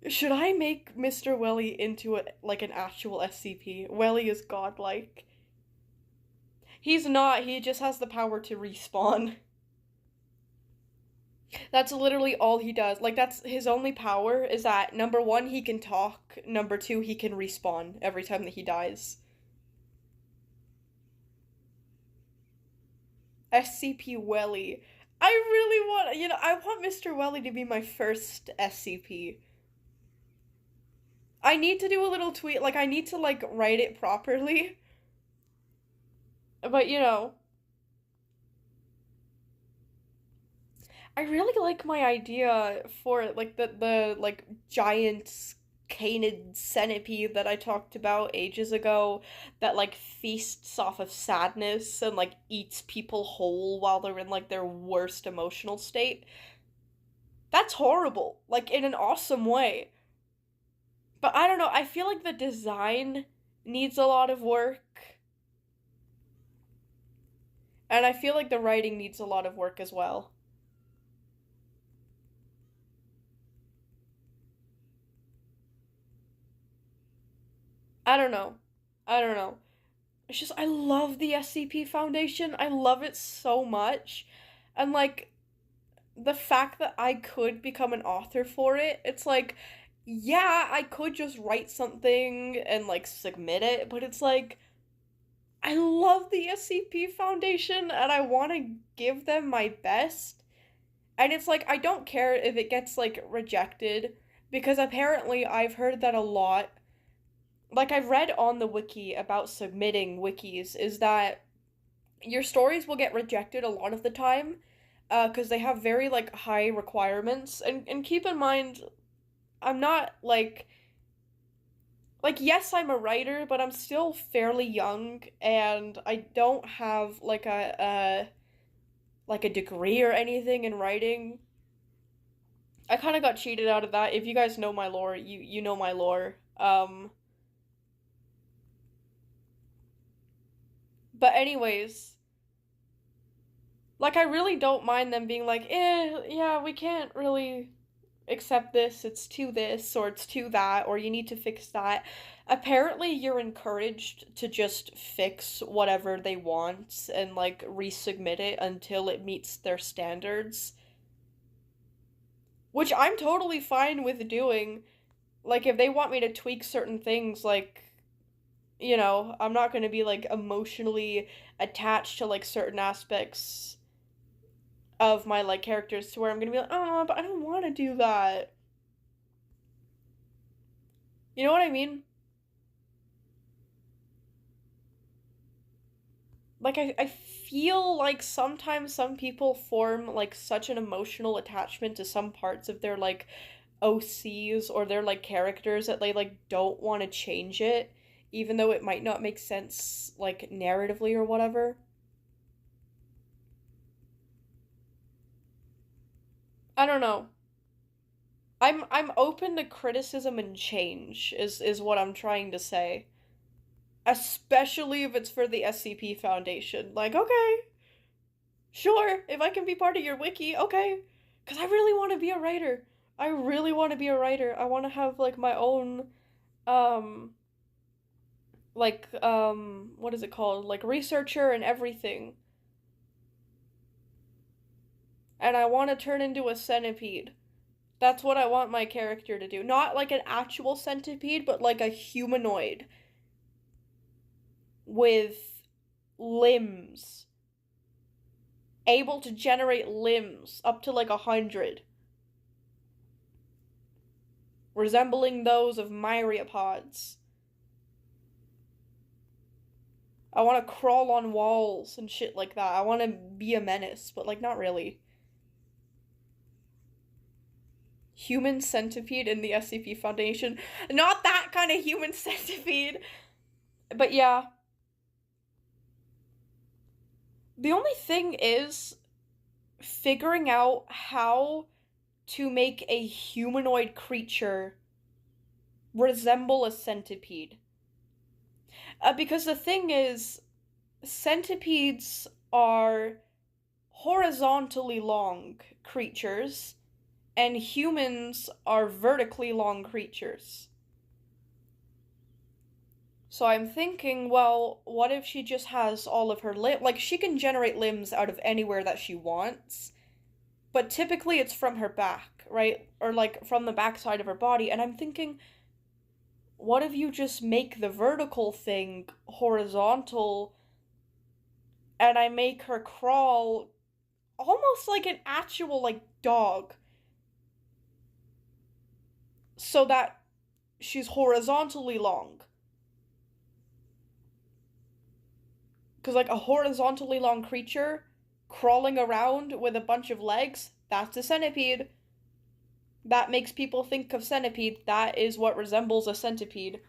Should I make Mr. Wellie into, like, an actual SCP? Wellie is godlike. He's not, he just has the power to respawn. That's literally all he does. Like, that's his only power, is that, number one, he can talk, number two, he can respawn every time that he dies. SCP Wellie. I really want, I want Mr. Wellie to be my first SCP. I need to do a little tweet, like, I need to, like, write it properly. But, you know, I really like my idea for, like, the like, giant canid centipede that I talked about ages ago that, like, feasts off of sadness and, like, eats people whole while they're in, like, their worst emotional state. That's horrible, like, in an awesome way. But I don't know, I feel like the design needs a lot of work. And I feel like the writing needs a lot of work as well. I don't know. I don't know. It's just, I love the SCP Foundation. I love it so much. And, like, the fact that I could become an author for it, it's like, yeah, I could just write something and, like, submit it, but it's like, I love the SCP Foundation and I want to give them my best. And it's like, I don't care if it gets, like, rejected, because apparently I've heard that a lot. Like, I've read on the wiki about submitting wikis, is that your stories will get rejected a lot of the time, because they have very, like, high requirements. And keep in mind, I'm not, like, yes, I'm a writer, but I'm still fairly young, and I don't have, like, a degree or anything in writing. I kind of got cheated out of that. If you guys know my lore, you know my lore. But anyways, like, I really don't mind them being like, yeah, we can't really accept this, it's too this, or it's too that, or you need to fix that. Apparently, you're encouraged to just fix whatever they want and, like, resubmit it until it meets their standards. Which I'm totally fine with doing. Like, if they want me to tweak certain things, like, you know, I'm not gonna be, like, emotionally attached to, like, certain aspects of my, like, characters to where I'm gonna be like, oh, but I don't want to do that. You know what I mean? Like, I feel like sometimes some people form, like, such an emotional attachment to some parts of their, like, OCs or their, like, characters that they, like, don't want to change it, even though it might not make sense, like, narratively or whatever. I don't know. I'm open to criticism and change is what I'm trying to say. Especially if it's for the SCP Foundation. Like, okay, sure, if I can be part of your wiki, okay. Because I really want to be a writer. I really want to be a writer. I want to have, like, my own, um, what is it called? Like, researcher and everything. And I want to turn into a centipede. That's what I want my character to do. Not like an actual centipede, but like a humanoid with limbs. Able to generate limbs up to like 100. Resembling those of myriapods. I want to crawl on walls and shit like that. I want to be a menace, but, like, not really. Human centipede in the SCP Foundation. Not that kind of human centipede. But yeah. The only thing is figuring out how to make a humanoid creature resemble a centipede. Because the thing is, centipedes are horizontally long creatures, and humans are vertically long creatures. So I'm thinking, well, what if she just has all of her like, she can generate limbs out of anywhere that she wants, but typically it's from her back, right? Or, like, from the backside of her body, and I'm thinking, what if you just make the vertical thing horizontal, and I make her crawl almost like an actual, like, dog, so that she's horizontally long. Because, like, a horizontally long creature crawling around with a bunch of legs, that's a centipede. That makes people think of centipede. That is what resembles a centipede.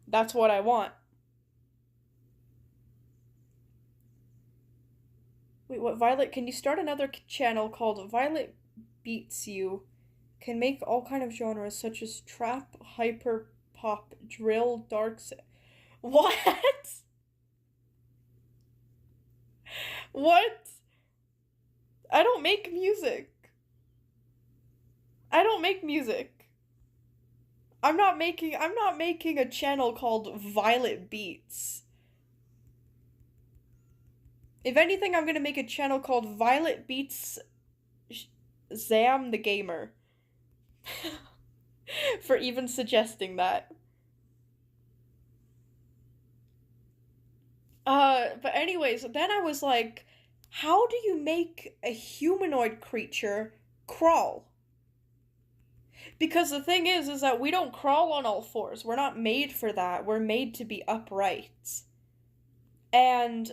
That's what I want. Wait, what? Violet, can you start another channel called Violet Beats You? Can make all kind of genres such as trap, hyper pop, drill, dark. What? What? I don't make music. I don't make music. I'm not making a channel called Violet Beats. If anything, I'm gonna make a channel called Violet Beats Zam the Gamer. For even suggesting that. But anyways, then I was like, how do you make a humanoid creature crawl? Because the thing is that we don't crawl on all fours. We're not made for that. We're made to be upright. And,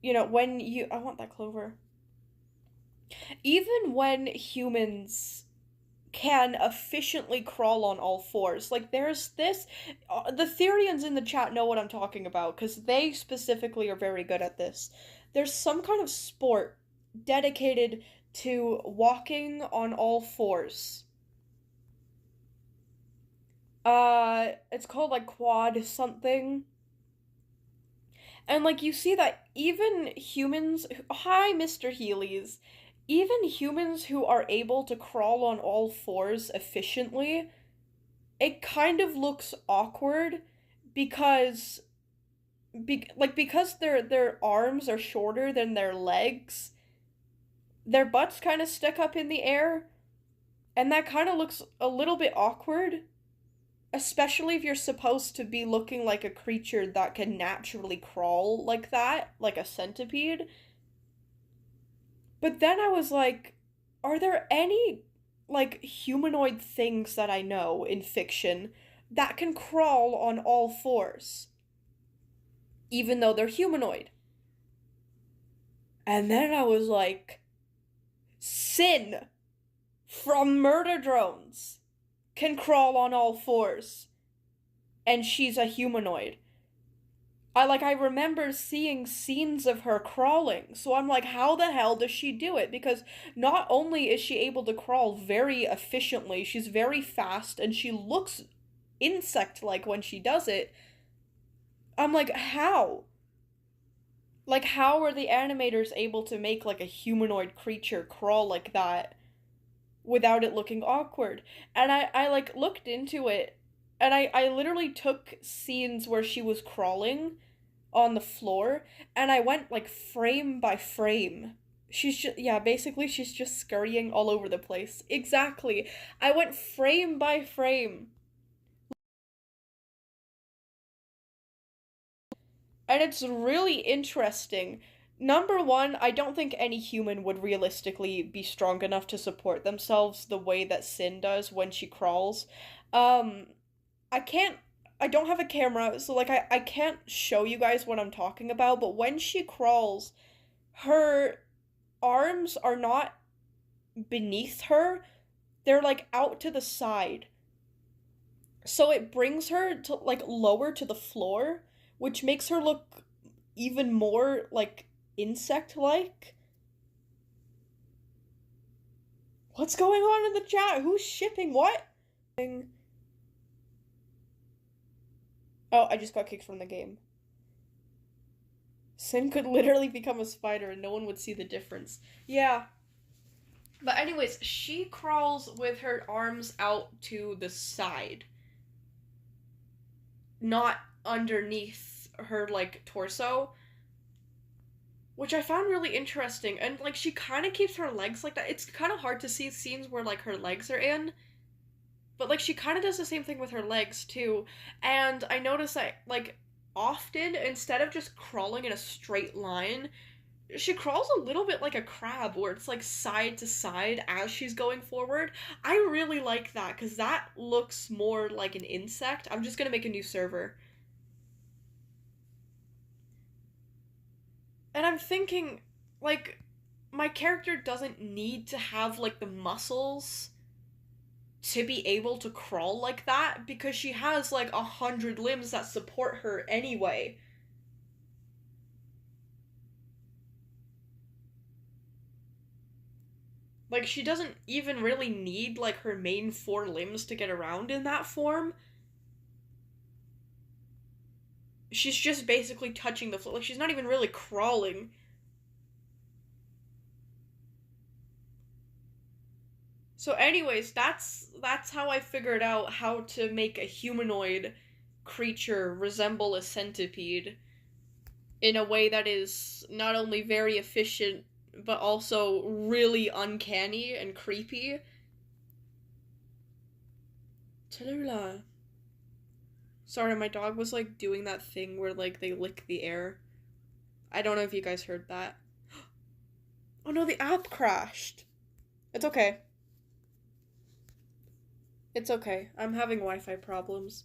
you know, I want that clover. Even when humans can efficiently crawl on all fours, like there's this, the Therians in the chat know what I'm talking about, because they specifically are very good at this. There's some kind of sport dedicated to walking on all fours. It's called like quad something. And like you see that even humans, hi Mr. Healy's, even humans who are able to crawl on all fours efficiently, it kind of looks awkward because because their arms are shorter than their legs. Their butts kind of stick up in the air, and that kind of looks a little bit awkward, especially if you're supposed to be looking like a creature that can naturally crawl like that, like a centipede. But then I was like, are there any, like, humanoid things that I know in fiction that can crawl on all fours, even though they're humanoid? And then I was like, Sin from Murder Drones can crawl on all fours, and she's a humanoid. I remember seeing scenes of her crawling, so I'm like, how the hell does she do it? Because not only is she able to crawl very efficiently, she's very fast, and she looks insect-like when she does it. I'm like, how? Like, how are the animators able to make, like, a humanoid creature crawl like that without it looking awkward? And I like, looked into it, and I literally took scenes where she was crawling on the floor, and I went, like, frame by frame. Basically, she's just scurrying all over the place. Exactly. I went frame by frame. And it's really interesting. Number one, I don't think any human would realistically be strong enough to support themselves the way that Sin does when she crawls. I don't have a camera, so like I can't show you guys what I'm talking about, but when she crawls, her arms are not beneath her, they're like out to the side. So it brings her to like lower to the floor, which makes her look even more like insect-like. What's going on in the chat? Who's shipping what? Oh, I just got kicked from the game. Sin could literally become a spider and no one would see the difference. Yeah. But anyways, she crawls with her arms out to the side. Not underneath her, like, torso. Which I found really interesting. And, like, she kind of keeps her legs like that. It's kind of hard to see scenes where, like, her legs are in. But, like, she kind of does the same thing with her legs, too. And I noticed that, like, often, instead of just crawling in a straight line, she crawls a little bit like a crab, where it's like side to side as she's going forward. I really like that, because that looks more like an insect. I'm just gonna make a new server. And I'm thinking, like, my character doesn't need to have, like, the muscles to be able to crawl like that, because she has, like, 100 limbs that support her anyway. Like, she doesn't even really need, like, her main 4 limbs to get around in that form. She's just basically touching the floor. Like, she's not even really crawling. So anyways, that's how I figured out how to make a humanoid creature resemble a centipede in a way that is not only very efficient but also really uncanny and creepy. Tallulah. Sorry, my dog was like doing that thing where like they lick the air. I don't know if you guys heard that. Oh no, the app crashed. It's okay. It's okay. I'm having Wi-Fi problems.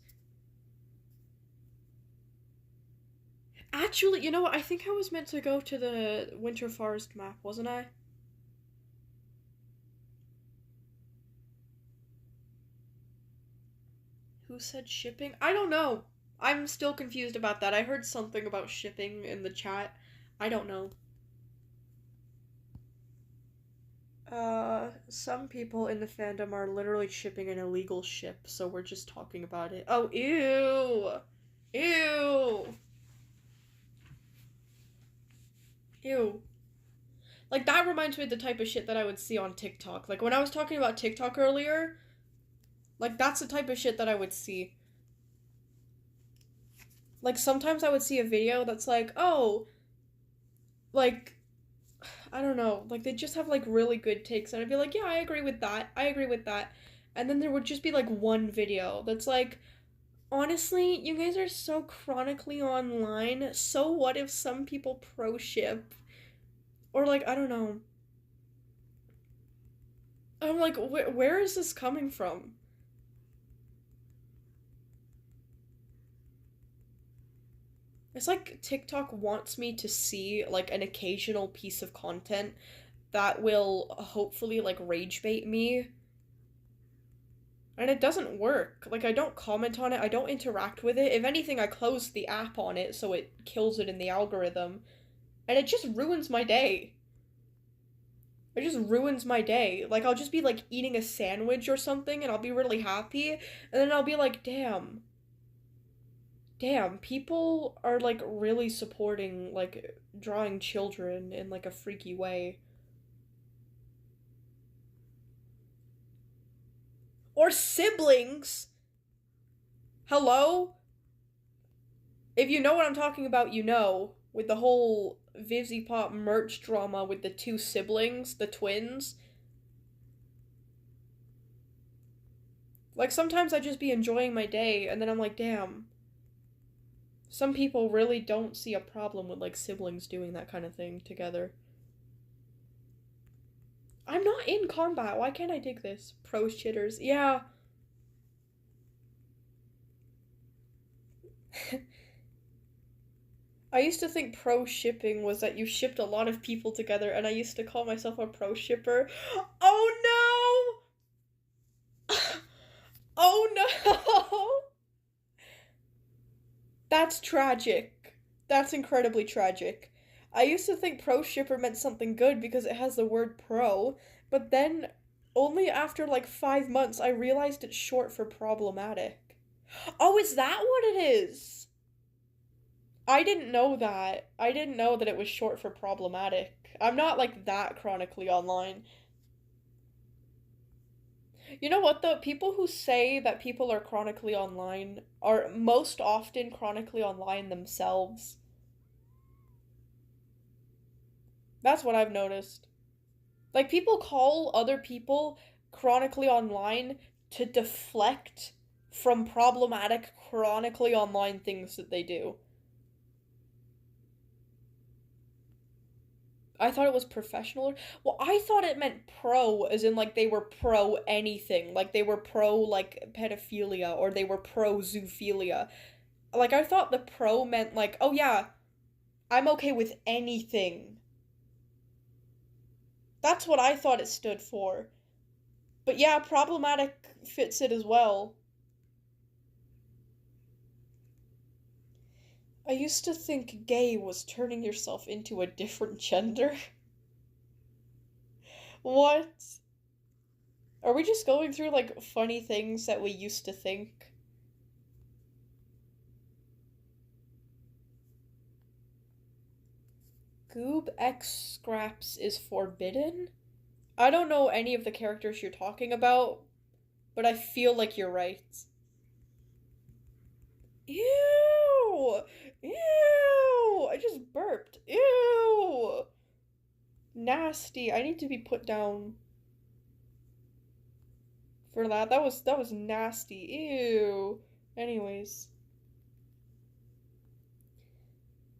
Actually, you know what? I think I was meant to go to the Winter Forest map, wasn't I? Who said shipping? I don't know. I'm still confused about that. I heard something about shipping in the chat. I don't know. Some people in the fandom are literally shipping an illegal ship, so we're just talking about it. Oh, ew! Ew! Ew. Like, that reminds me of the type of shit that I would see on TikTok. Like, when I was talking about TikTok earlier, like, that's the type of shit that I would see. Like, sometimes I would see a video that's like, oh, like, I don't know, like, they just have, like, really good takes, and I'd be like, yeah, I agree with that, I agree with that. And then there would just be, like, one video that's like, honestly, you guys are so chronically online, so what if some people pro-ship? Or, like, I don't know. I'm like, where is this coming from? It's like TikTok wants me to see like an occasional piece of content that will hopefully like rage bait me. And it doesn't work. Like, I don't comment on it, I don't interact with it. If anything, I close the app on it so it kills it in the algorithm. And it just ruins my day. It just ruins my day. Like, I'll just be like eating a sandwich or something and I'll be really happy. And then I'll be like, damn, people are like really supporting like drawing children in like a freaky way. Or siblings. Hello? If you know what I'm talking about, you know. With the whole Vivzy Pop merch drama with the 2 siblings, the twins. Like, sometimes I just be enjoying my day, and then I'm like, damn. Some people really don't see a problem with, like, siblings doing that kind of thing together. I'm not in combat. Why can't I dig this? Pro shitters. Yeah. I used to think pro shipping was that you shipped a lot of people together, and I used to call myself a pro shipper. Oh no! Oh no! That's tragic. That's incredibly tragic. I used to think pro shipper meant something good because it has the word pro, but then only after like 5 months I realized it's short for problematic. Oh, is that what it is? I didn't know that. I didn't know that it was short for problematic. I'm not like that chronically online. You know what though? People who say that people are chronically online are most often chronically online themselves. That's what I've noticed. Like, people call other people chronically online to deflect from problematic chronically online things that they do. I thought it was professional. Well, I thought it meant pro, as in like they were pro anything. Like they were pro like pedophilia or they were pro zoophilia. Like I thought the pro meant like, oh yeah, I'm okay with anything. That's what I thought it stood for. But yeah, problematic fits it as well. I used to think gay was turning yourself into a different gender. What? Are we just going through like funny things that we used to think? Goob X Scraps is forbidden? I don't know any of the characters you're talking about, but I feel like you're right. Ew! Ew! I just burped. Ew! Nasty. I need to be put down for that. That was nasty. Ew. Anyways.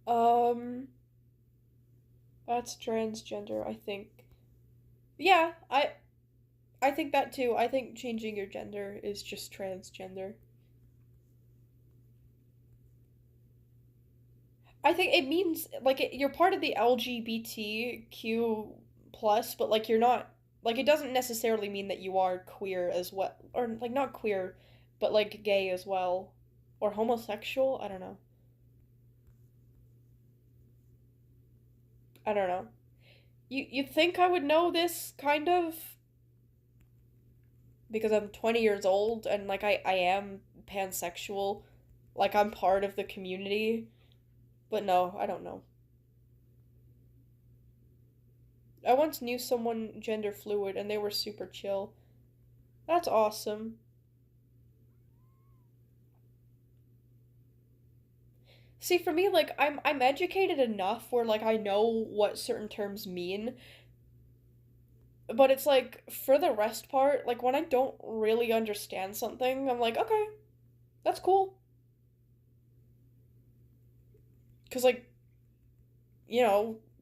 Um that's transgender, I think. Yeah, I think that too. I think changing your gender is just transgender. I think it means like you're part of the LGBTQ plus, but like you're not like it doesn't necessarily mean that you are queer as well, or like not queer, but like gay as well, or homosexual. I don't know. I don't know. You think I would know this kind of because I'm 20 years old and like I am pansexual, like I'm part of the community, but no, I don't know. I once knew someone gender fluid and they were super chill. That's awesome. See, for me, like I'm educated enough where like I know what certain terms mean, but it's like for the rest part, like when I don't really understand something, I'm like, okay, that's cool. 'Cause like,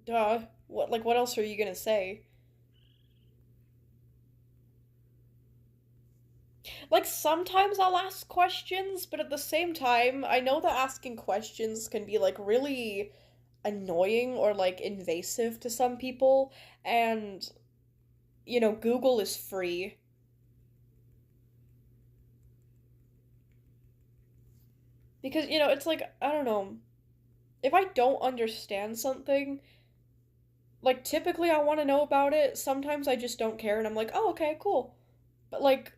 duh. What else are you gonna say? Like sometimes I'll ask questions, but at the same time, I know that asking questions can be like really annoying or like invasive to some people, and Google is free. Because, it's like, I don't know, if I don't understand something, like typically I want to know about it. Sometimes I just don't care and I'm like, "Oh, okay, cool." But like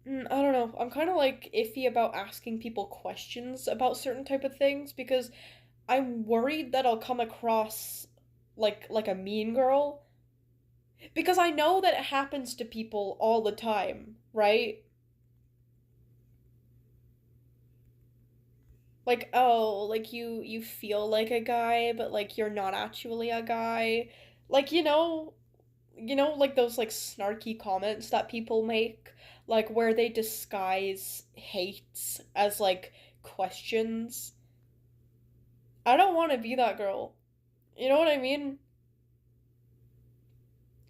I don't know. I'm kind of like iffy about asking people questions about certain type of things because I'm worried that I'll come across like a mean girl because I know that it happens to people all the time, right? Like, oh, like you feel like a guy, but like you're not actually a guy. Like, like those like snarky comments that people make, like where they disguise hates as like questions. I don't want to be that girl. You know what I mean?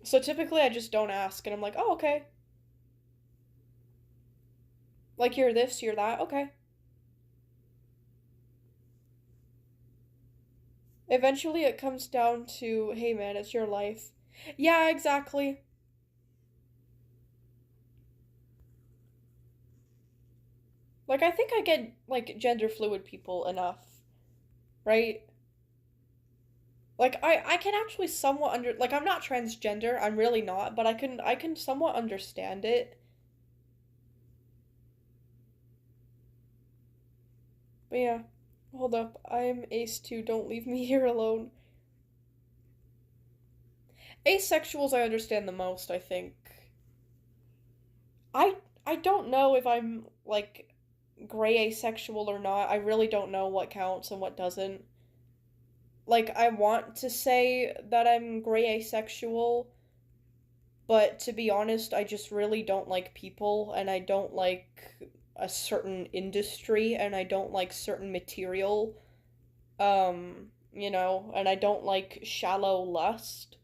So typically I just don't ask and I'm like, "Oh, okay." Like you're this, you're that. Okay. Eventually it comes down to, "Hey man, it's your life." Yeah, exactly. Like I think I get like gender fluid people enough, right? Like I can actually somewhat like I'm not transgender, I'm really not, but I can somewhat understand it. But yeah, hold up. I'm ace too. Don't leave me here alone. Asexuals I understand the most, I think. I I don't know if I'm like gray asexual or not. I really don't know what counts and what doesn't. Like I want to say that I'm gray asexual, but to be honest, I just really don't like people and I don't like a certain industry and I don't like certain material. and I don't like shallow lust.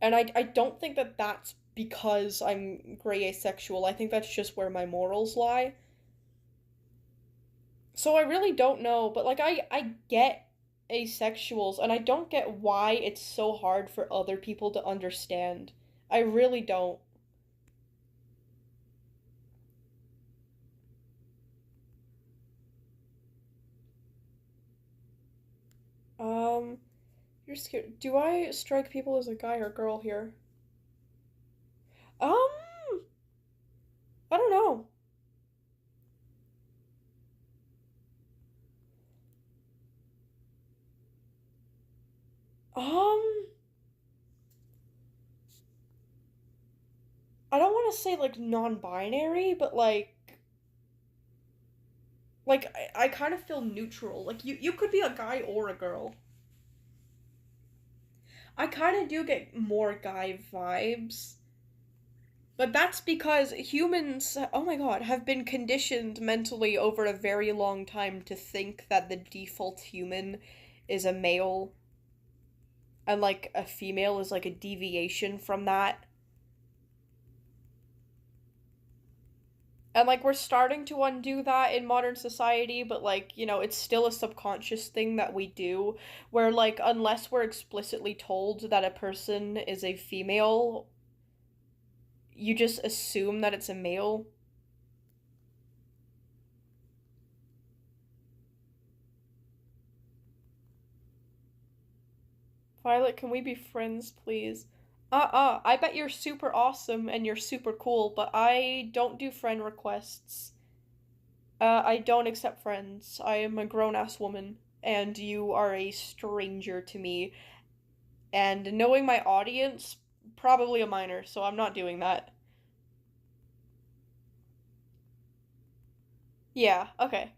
And I don't think that that's because I'm gray asexual. I think that's just where my morals lie. So I really don't know, but like I get asexuals and I don't get why it's so hard for other people to understand. I really don't. Um, you're scared. Do I strike people as a guy or girl here? Um, I don't know. Um, I don't want to say like non-binary, but I kind of feel neutral. Like you could be a guy or a girl. I kind of do get more guy vibes. But that's because humans, oh my god, have been conditioned mentally over a very long time to think that the default human is a male and like a female is like a deviation from that. And like we're starting to undo that in modern society, but like, it's still a subconscious thing that we do where like unless we're explicitly told that a person is a female, you just assume that it's a male. Violet, can we be friends, please? I bet you're super awesome and you're super cool, but I don't do friend requests. I don't accept friends. I am a grown ass woman, and you are a stranger to me. And knowing my audience, probably a minor, so I'm not doing that. Yeah, okay.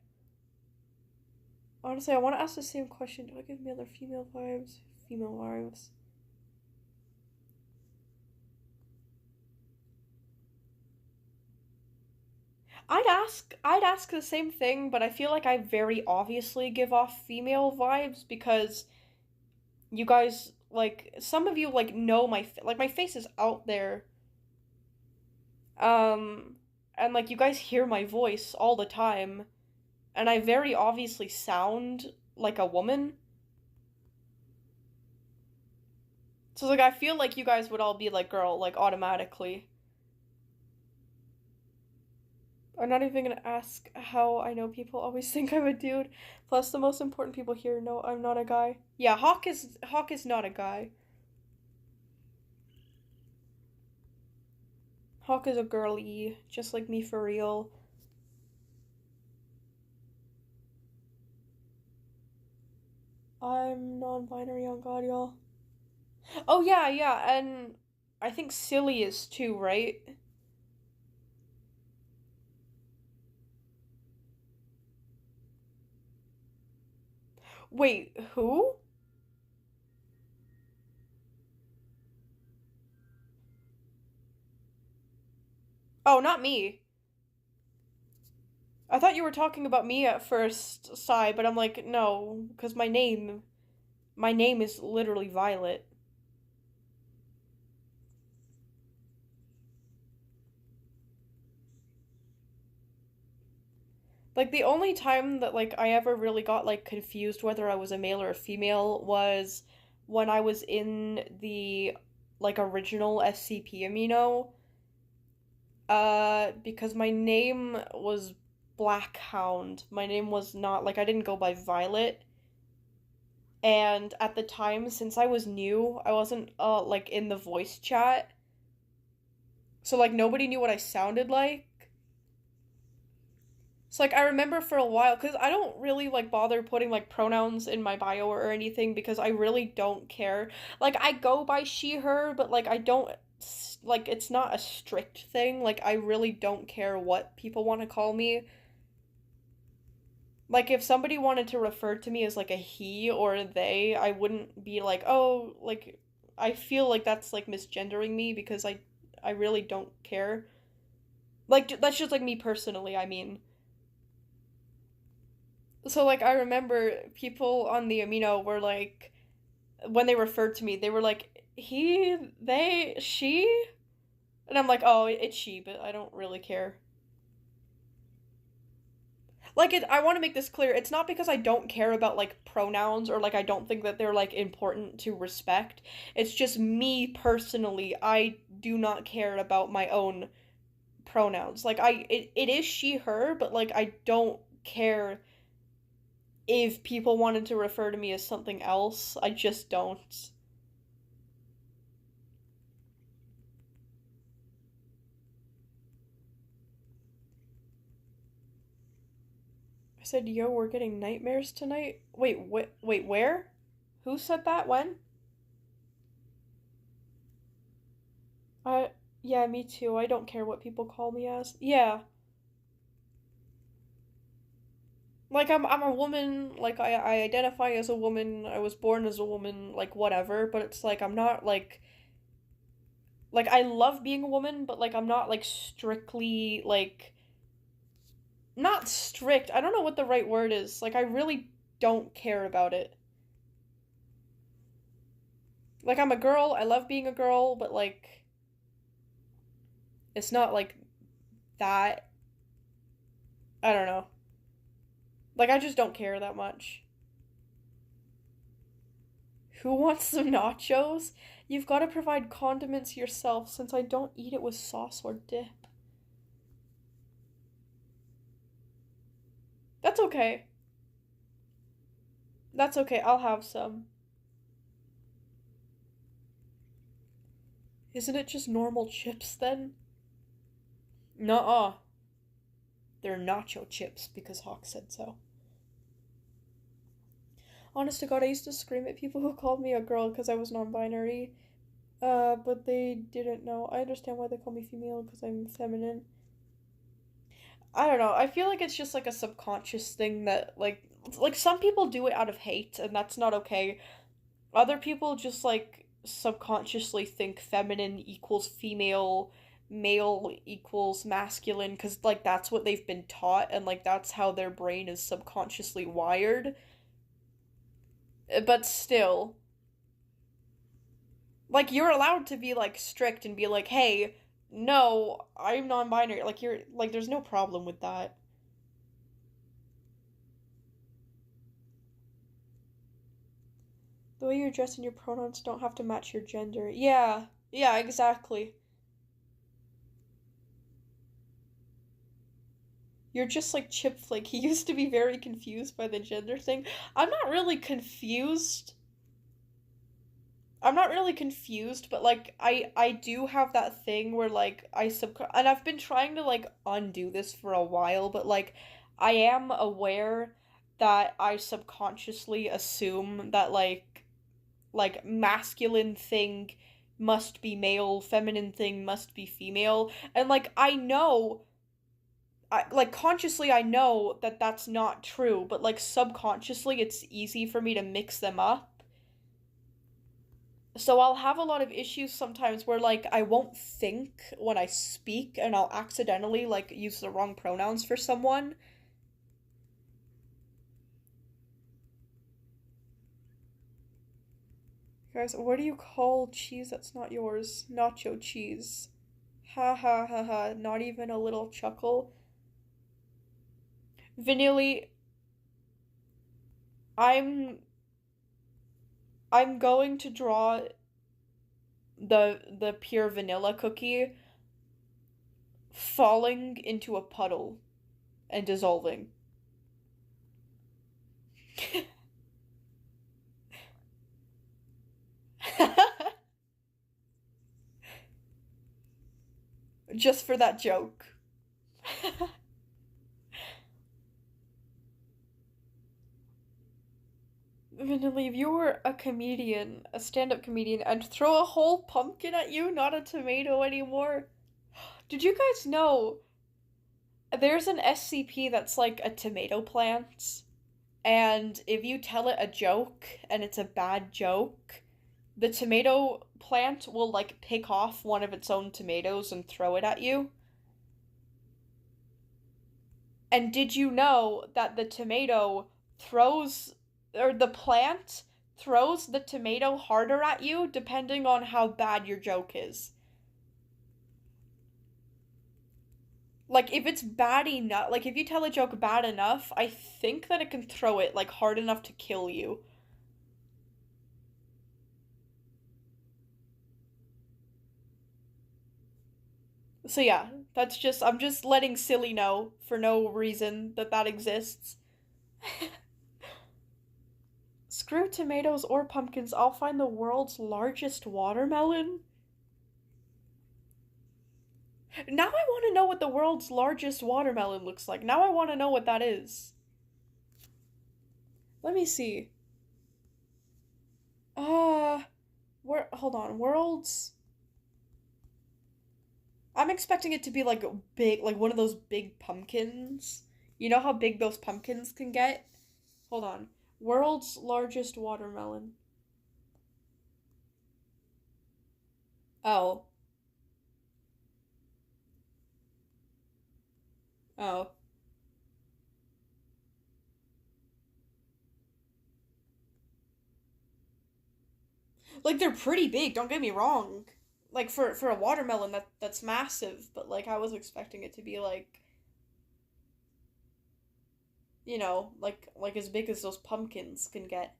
Honestly, I want to ask the same question. Do I give male or female vibes? Female vibes. I'd ask the same thing, but I feel like I very obviously give off female vibes because you guys like some of you like know like my face is out there. Um and like you guys hear my voice all the time and I very obviously sound like a woman. So like I feel like you guys would all be like girl like automatically. I'm not even gonna ask how I know people always think I'm a dude. Plus, the most important people here know I'm not a guy. Yeah, Hawk is not a guy. Hawk is a girly, just like me for real. I'm non-binary on God, y'all. Oh yeah, yeah, and I think Silly is too, right? Wait, who? Oh, not me. I thought you were talking about me at first, Sigh, but I'm like, no, because my name is literally Violet. Like the only time that like I ever really got like confused whether I was a male or a female was when I was in the like original SCP amino. Because my name was Blackhound. My name was not like I didn't go by Violet. And at the time, since I was new, I wasn't like in the voice chat. So like nobody knew what I sounded like. So like I remember for a while cuz I don't really like bother putting like pronouns in my bio or anything because I really don't care. Like I go by she her, but like I don't like it's not a strict thing. Like I really don't care what people want to call me. Like if somebody wanted to refer to me as like a he or a they, I wouldn't be like, "Oh, like I feel like that's like misgendering me because I really don't care." Like that's just like me personally, I mean. So, like, I remember people on the amino were like, when they referred to me, they were like, he, they, she? And I'm like, oh, it's she, but I don't really care. Like, I want to make this clear. It's not because I don't care about, like, pronouns or, like, I don't think that they're, like, important to respect. It's just me personally. I do not care about my own pronouns. Like, it is she, her, but, like, I don't care if people wanted to refer to me as something else. I just don't. I said, yo, we're getting nightmares tonight? Wait, where? Who said that? When? Uh, yeah, me too. I don't care what people call me as. Yeah. Like, I'm a woman, like, I identify as a woman, I was born as a woman, like, whatever, but it's like, I'm not, like, I love being a woman, but, like, I'm not, like, strictly, like, not strict, I don't know what the right word is, like, I really don't care about it. Like, I'm a girl, I love being a girl, but, like, it's not, like, that, I don't know. Like, I just don't care that much. Who wants some nachos? You've got to provide condiments yourself since I don't eat it with sauce or dip. That's okay. That's okay, I'll have some. Isn't it just normal chips then? Nuh-uh. They're nacho chips because Hawk said so. Honest to God, I used to scream at people who called me a girl because I was non-binary. But they didn't know. I understand why they call me female because I'm feminine. I don't know. I feel like it's just like a subconscious thing that like some people do it out of hate and that's not okay. Other people just like subconsciously think feminine equals female, male equals masculine cuz like that's what they've been taught and like that's how their brain is subconsciously wired. But still, like you're allowed to be like strict and be like, "Hey, no, I'm non-binary." Like you're like there's no problem with that. The way you're dressed and your pronouns don't have to match your gender. Yeah. Yeah, exactly. You're just like Chip Flake. He used to be very confused by the gender thing. I'm not really confused. I'm not really confused, but like I do have that thing where like and I've been trying to like undo this for a while, but like I am aware that I subconsciously assume that like masculine thing must be male, feminine thing must be female, and like I know like consciously I know that that's not true, but like subconsciously it's easy for me to mix them up. So I'll have a lot of issues sometimes where like I won't think when I speak and I'll accidentally like use the wrong pronouns for someone. Guys, what do you call cheese that's not yours? Nacho cheese. Ha ha ha ha, not even a little chuckle. Vanilli, I'm I'm going to draw the pure vanilla cookie falling into a puddle and dissolving. Just for that joke. Vanilla, if you were a comedian, a stand-up comedian, I'd throw a whole pumpkin at you, not a tomato anymore. Did you guys know there's an SCP that's like a tomato plant? And if you tell it a joke and it's a bad joke, the tomato plant will like pick off one of its own tomatoes and throw it at you. And did you know that the tomato throws, or the plant throws the tomato harder at you depending on how bad your joke is? Like, if it's bad enough, like, if you tell a joke bad enough, I think that it can throw it, like, hard enough to kill you. So yeah, I'm just letting silly know for no reason that that exists. Screw tomatoes or pumpkins, I'll find the world's largest watermelon. Now I want to know what the world's largest watermelon looks like. Now I want to know what that is. Let me see. Hold on. World's. I'm expecting it to be like big, like one of those big pumpkins. You know how big those pumpkins can get? Hold on. World's largest watermelon. Oh. Oh. Like they're pretty big, don't get me wrong. Like for a watermelon that's massive, but like I was expecting it to be like, like as big as those pumpkins can get.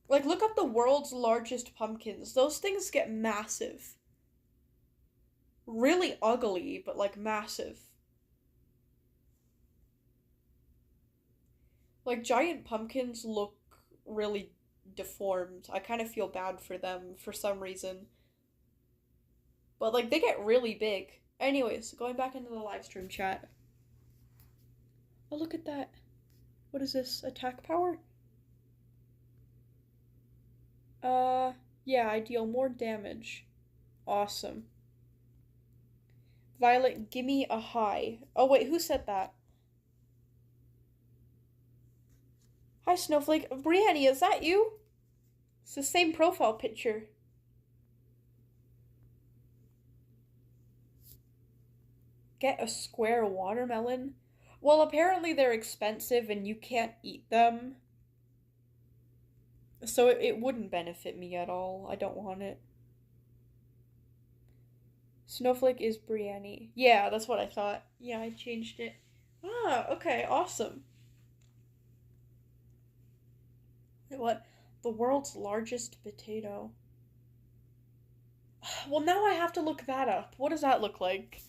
Like look up the world's largest pumpkins. Those things get massive. Really ugly, but like massive. Like giant pumpkins look really deformed. I kind of feel bad for them for some reason. But like they get really big. Anyways, going back into the live stream chat. Oh, look at that. What is this? Attack power? Yeah, I deal more damage. Awesome. Violet, gimme a high. Oh, wait, who said that? Hi, Snowflake. Brianny, is that you? It's the same profile picture. Get a square watermelon? Well, apparently they're expensive and you can't eat them. So it wouldn't benefit me at all. I don't want it. Snowflake is Brianny. Yeah, that's what I thought. Yeah, I changed it. Ah, okay, awesome. What? The world's largest potato. Well, now I have to look that up. What does that look like?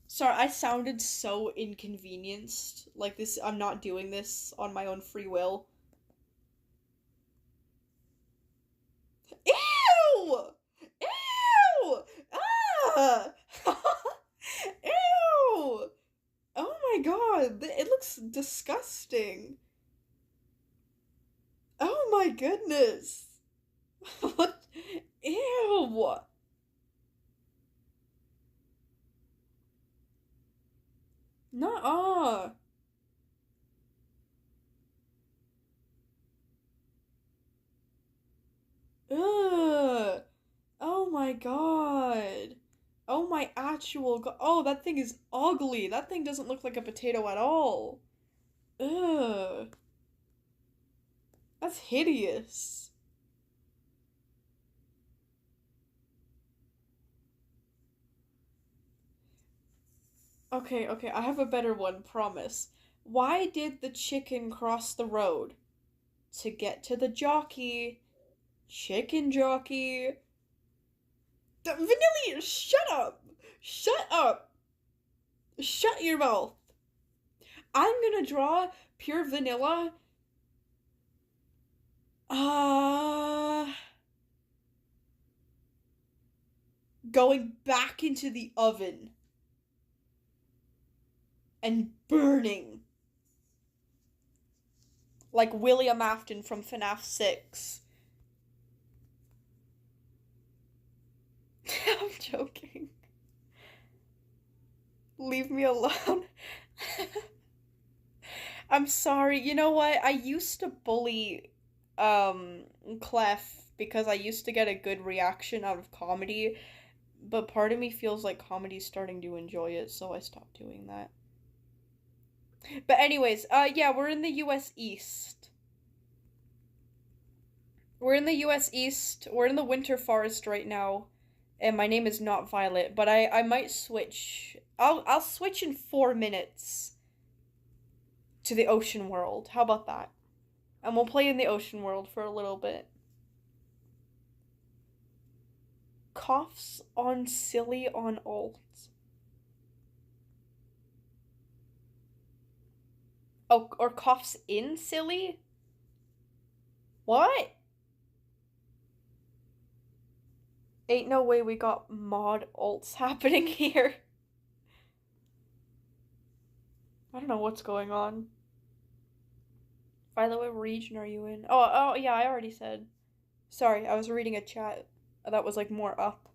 Sorry, I sounded so inconvenienced. Like this, I'm not doing this on my own free will. Ew! Ew! Ah! Ew! Oh my god, it looks disgusting. Oh my goodness. What? Ew! Nuh-uh. Ugh. Oh my god. Oh my actual god. Oh, that thing is ugly. That thing doesn't look like a potato at all. Ugh. That's hideous. Okay, okay, I have a better one, promise. Why did the chicken cross the road? To get to the jockey. Chicken jockey. Vanilla, shut up! Shut up! Shut your mouth! I'm gonna draw pure vanilla. Uh, Going back into the oven and burning. Like William Afton from FNAF 6. I'm joking. Leave me alone. I'm sorry. You know what? I used to bully Clef because I used to get a good reaction out of comedy, but part of me feels like comedy's starting to enjoy it, so I stopped doing that. But anyways, yeah, we're in the US East. We're in the US East. We're in the winter forest right now. And my name is not Violet, but I might switch. I'll switch in 4 minutes to the ocean world. How about that? And we'll play in the ocean world for a little bit. Coughs on silly on alt. Oh, or coughs in silly? What? Ain't no way we got mod alts happening here. I don't know what's going on. By the way, what region are you in? Oh, yeah, I already said. Sorry, I was reading a chat that was, like, more up.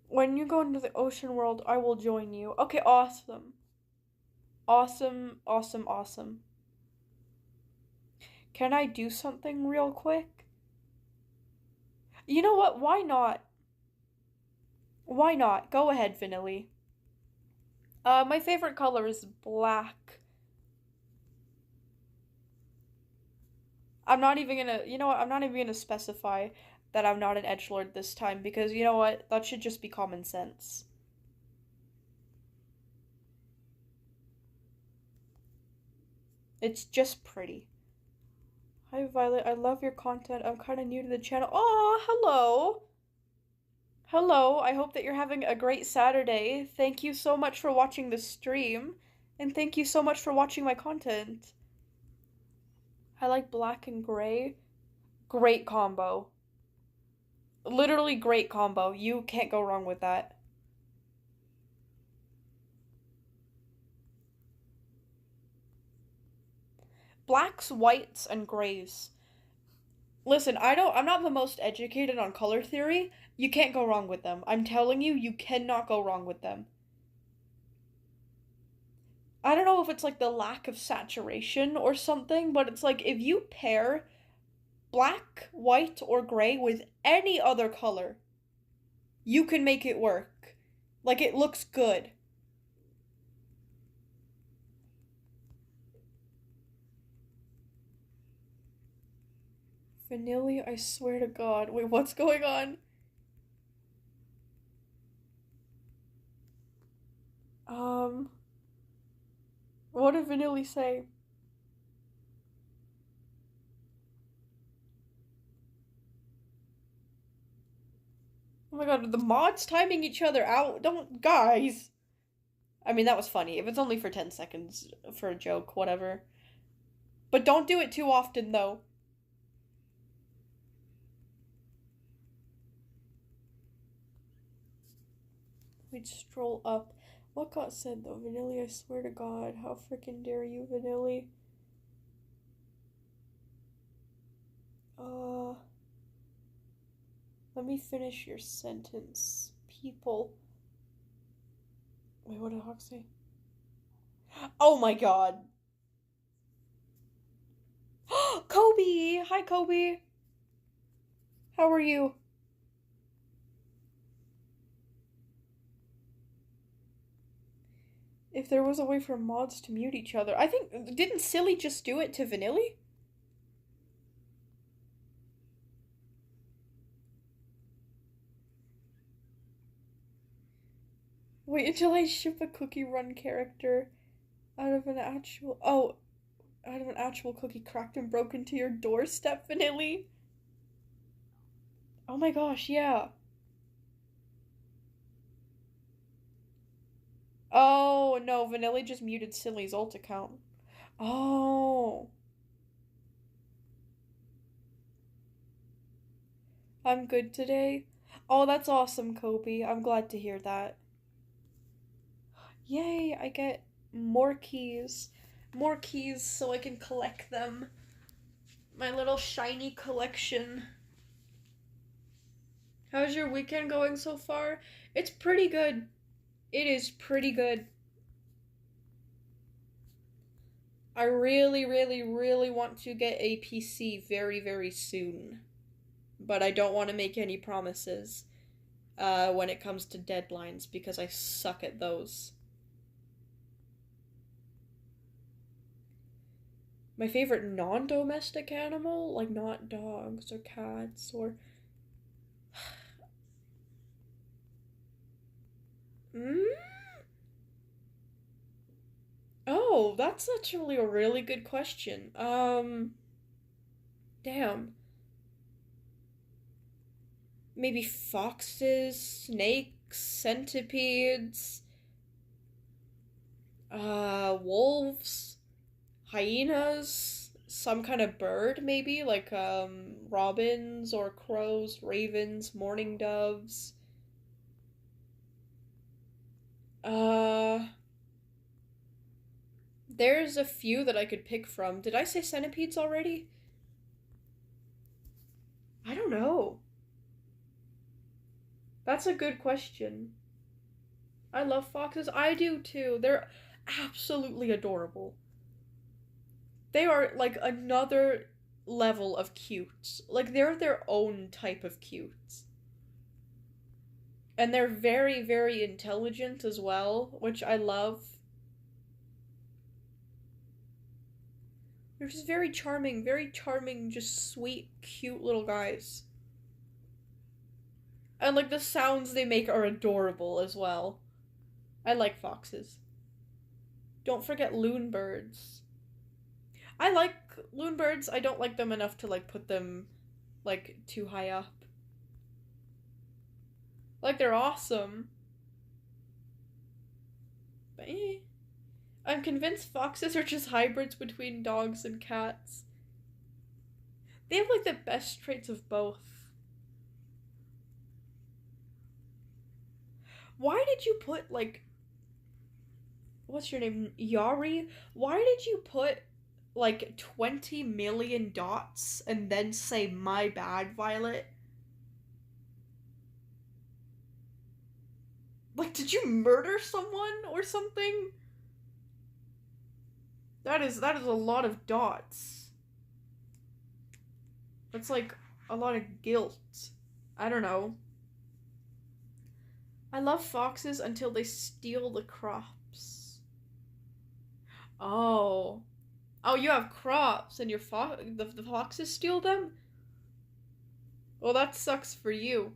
When you go into the ocean world, I will join you. Okay, awesome. Awesome, awesome, awesome. Can I do something real quick? You know what? Why not? Why not? Go ahead, Vanilli. My favorite color is black. I'm not even gonna, you know what? I'm not even gonna specify that I'm not an edgelord this time because you know what? That should just be common sense. It's just pretty. Hi, Violet. I love your content. I'm kind of new to the channel. Oh, hello. Hello. I hope that you're having a great Saturday. Thank you so much for watching the stream. And thank you so much for watching my content. I like black and gray. Great combo. Literally great combo. You can't go wrong with that. Blacks, whites, and grays. Listen, I'm not the most educated on color theory. You can't go wrong with them. I'm telling you, you cannot go wrong with them. I don't know if it's like the lack of saturation or something, but it's like if you pair black, white, or gray with any other color, you can make it work. Like, it looks good. Vanilli, I swear to God. Wait, what's going on? What did Vanilli say? Oh my God, are the mods timing each other out? Don't, guys. I mean, that was funny. If it's only for 10 seconds for a joke, whatever. But don't do it too often, though. We'd stroll up. What got said, though? Vanilli, I swear to God. How freaking dare you, Vanilli? Let me finish your sentence. People. Wait, what did Hawk say? Oh my God. Kobe! Hi, Kobe. How are you? If there was a way for mods to mute each other. I think, didn't Silly just do it to Vanilli? Wait until I ship a Cookie Run character out of an actual cookie cracked and broken to your doorstep, Vanilli. Oh my gosh, yeah. Oh no, Vanilli just muted Silly's ult account. Oh. I'm good today. Oh, that's awesome, Kobe. I'm glad to hear that. Yay, I get more keys. More keys so I can collect them. My little shiny collection. How's your weekend going so far? It's pretty good. It is pretty good. I really, really, really want to get a PC very, very soon. But I don't want to make any promises. when it comes to deadlines because I suck at those. My favorite non-domestic animal, like not dogs or cats or... Oh, that's actually a really good question. Damn. Maybe foxes, snakes, centipedes, wolves, hyenas, some kind of bird maybe, like, robins or crows, ravens, mourning doves. Uh, there's a few that I could pick from. Did I say centipedes already? I don't know. That's a good question. I love foxes. I do too. They're absolutely adorable. They are like another level of cute. Like they're their own type of cute. And they're very, very intelligent as well, which I love. They're just very charming, just sweet, cute little guys. And like the sounds they make are adorable as well. I like foxes. Don't forget loon birds. I like loon birds. I don't like them enough to like put them like too high up. Like they're awesome. But I'm convinced foxes are just hybrids between dogs and cats. They have like the best traits of both. Why did you put like... What's your name? Yari? Why did you put like 20 million dots and then say my bad, Violet? Like, did you murder someone or something? That is a lot of dots. That's like a lot of guilt. I don't know. I love foxes until they steal the crops. Oh. Oh, you have crops and the foxes steal them? Well, that sucks for you.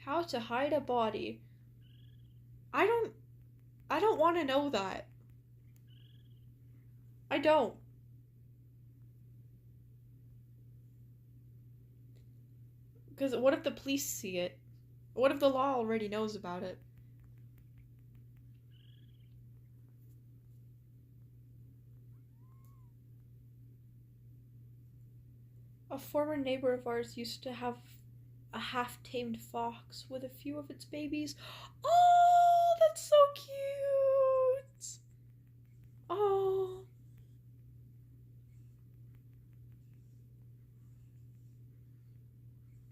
How to hide a body. I don't want to know that. I don't. Because what if the police see it? What if the law already knows about it? A former neighbor of ours used to have a half-tamed fox with a few of its babies. Oh, that's so cute! Oh.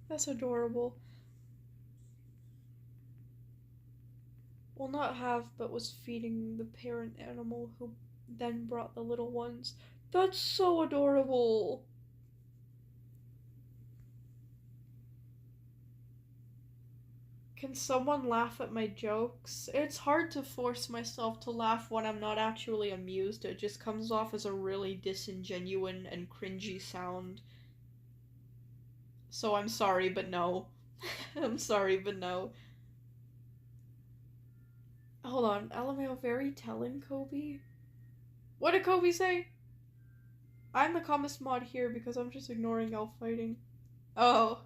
That's adorable. Well, not have, but was feeding the parent animal who then brought the little ones. That's so adorable! Can someone laugh at my jokes? It's hard to force myself to laugh when I'm not actually amused. It just comes off as a really disingenuous and cringy sound. So I'm sorry, but no. I'm sorry, but no. Hold on. LMAO, very telling, Kobe? What did Kobe say? I'm the calmest mod here because I'm just ignoring y'all fighting. Oh.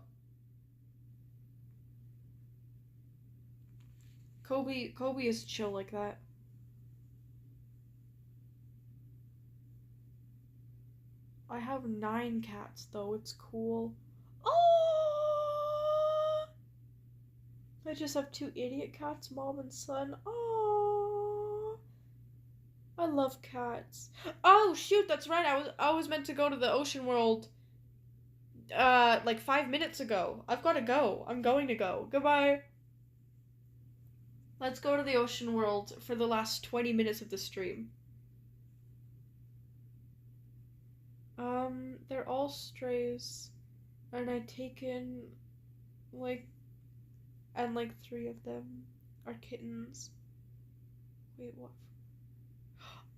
Kobe is chill like that. I have 9 cats, though. It's cool. Oh! I just have 2 idiot cats, mom and son. Oh! I love cats. Oh, shoot, that's right. I was meant to go to the ocean world, like 5 minutes ago. I've got to go. I'm going to go. Goodbye. Let's go to the ocean world for the last 20 minutes of the stream. They're all strays, and I take in Like, and like 3 of them are kittens. Wait, what?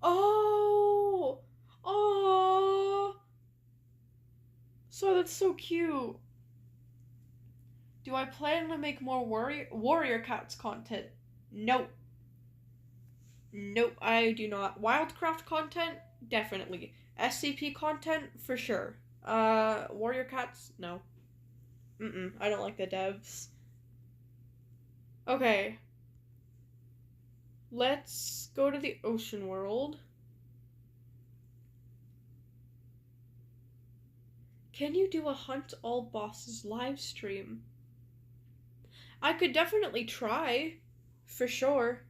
Oh! Oh! So that's so cute. Do I plan to make more warrior cats content? Nope. Nope, I do not. WILDCRAFT content? Definitely. SCP content? For sure. Warrior cats? No. I don't like the devs. Okay. Let's go to the ocean world. Can you do a Hunt All Bosses live stream? I could definitely try. For sure.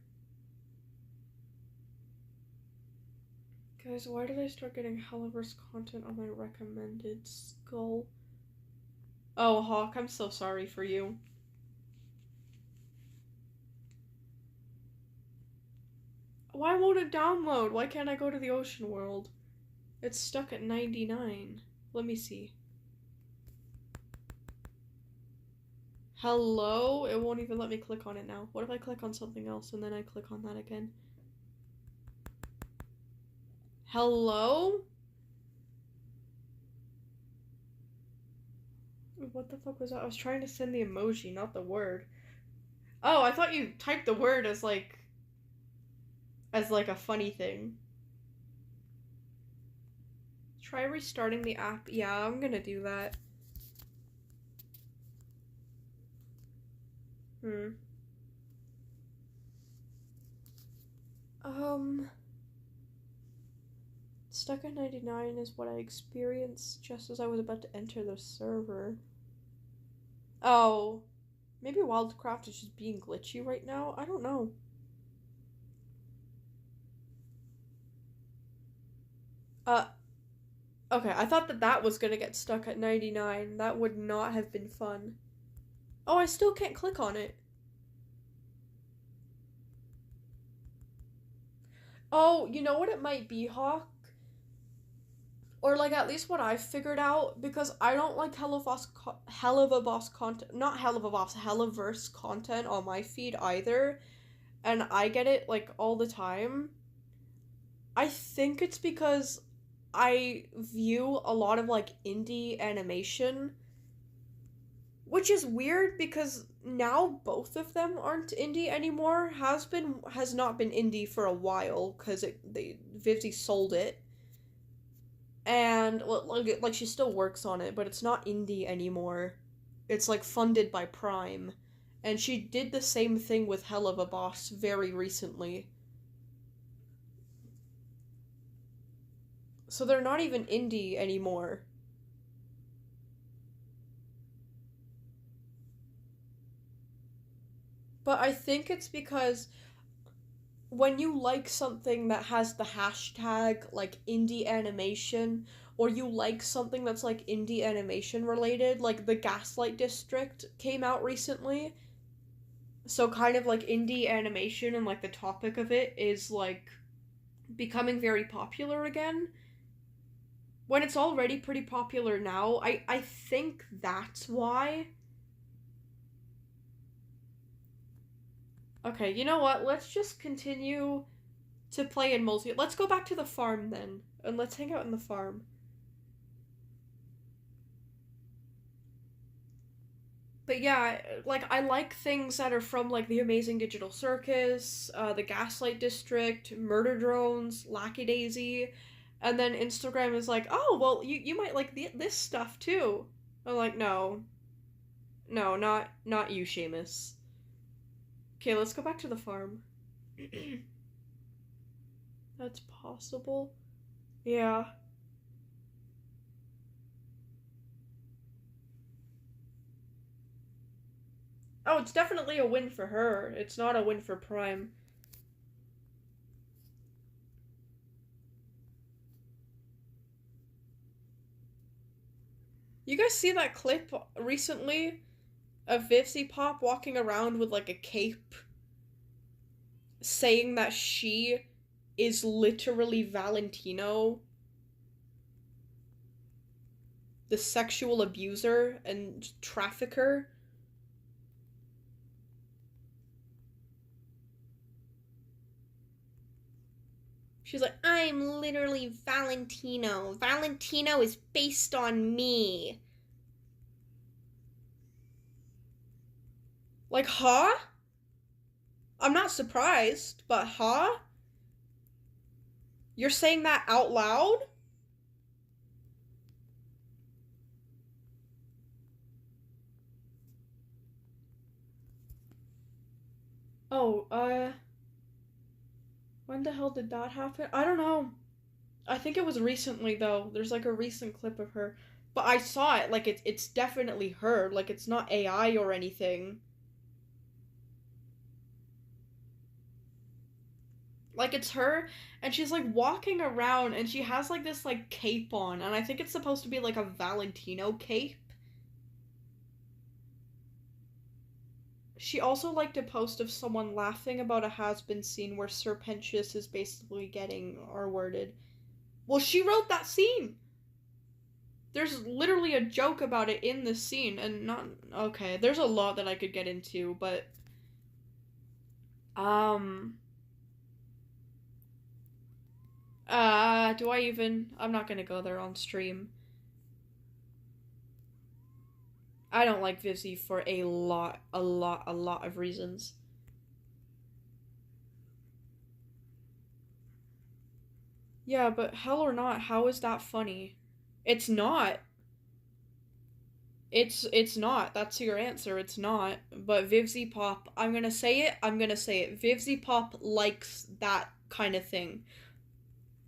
Guys, why did I start getting Helliverse content on my recommended skull? Oh, Hawk, I'm so sorry for you. Why won't it download? Why can't I go to the ocean world? It's stuck at 99. Let me see. Hello? It won't even let me click on it now. What if I click on something else and then I click on that again? Hello? What the fuck was that? I was trying to send the emoji, not the word. Oh, I thought you typed the word as like a funny thing. Try restarting the app. Yeah, I'm gonna do that. Stuck at 99 is what I experienced just as I was about to enter the server. Oh, maybe WILDCRAFT is just being glitchy right now? I don't know. Okay, I thought that was gonna get stuck at 99. That would not have been fun. Oh, I still can't click on it. Oh, you know what it might be, Hawk? Or, like, at least what I've figured out, because I don't like Helliverse content on my feed either, and I get it, like, all the time. I think it's because I view a lot of, like, indie animation, which is weird because now both of them aren't indie anymore. Has not been indie for a while because Vivzy sold it. And like she still works on it, but it's not indie anymore. It's like funded by Prime. And she did the same thing with Hell of a Boss very recently. So they're not even indie anymore. But I think it's because when you like something that has the hashtag, like, indie animation, or you like something that's, like, indie animation related, like, the Gaslight District came out recently, so kind of, like, indie animation and, like, the topic of it is, like, becoming very popular again. When it's already pretty popular now, I think that's why. Okay, you know what? Let's just continue to play in multi. Let's go back to the farm then, and let's hang out in the farm. But yeah, like, I like things that are from, like, the Amazing Digital Circus, the Gaslight District, Murder Drones, Lackey Daisy, and then Instagram is like, oh, well, you might like this stuff too. I'm like, no, not you, Seamus. Okay, let's go back to the farm. That's possible. Yeah. Oh, it's definitely a win for her. It's not a win for Prime. You guys see that clip recently of Vivzy Pop walking around with, like, a cape saying that she is literally Valentino, the sexual abuser and trafficker? She's like, I'm literally Valentino. Valentino is based on me. Like, huh? I'm not surprised, but huh? You're saying that out loud? Oh, when the hell did that happen? I don't know. I think it was recently, though. There's, like, a recent clip of her. But I saw it, like, it's definitely her. Like, it's not AI or anything. Like, it's her, and she's, like, walking around, and she has, like, this, like, cape on, and I think it's supposed to be, like, a Valentino cape. She also liked a post of someone laughing about a has-been scene where Serpentious is basically getting R-worded. Well, she wrote that scene! There's literally a joke about it in the scene, and not... Okay, there's a lot that I could get into, but... do I even... I'm not gonna go there on stream. I don't like Vivzy for a lot of reasons. Yeah, but hell or not, how is that funny? It's not. It's not. That's your answer. It's not. But Vivzy Pop, I'm gonna say it. Vivzy Pop likes that kind of thing.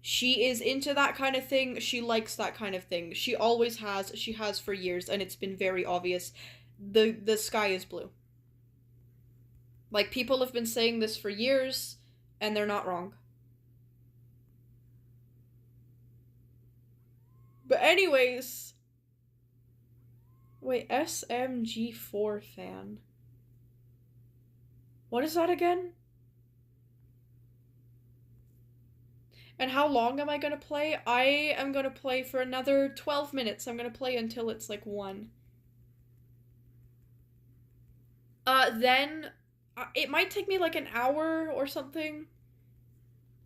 She is into that kind of thing. She likes that kind of thing. She always has. She has for years, and it's been very obvious. The sky is blue. Like, people have been saying this for years, and they're not wrong. But anyways... Wait, SMG4 fan. What is that again? And how long am I gonna play? I am gonna play for another 12 minutes. I'm gonna play until it's like 1. Then it might take me like an hour or something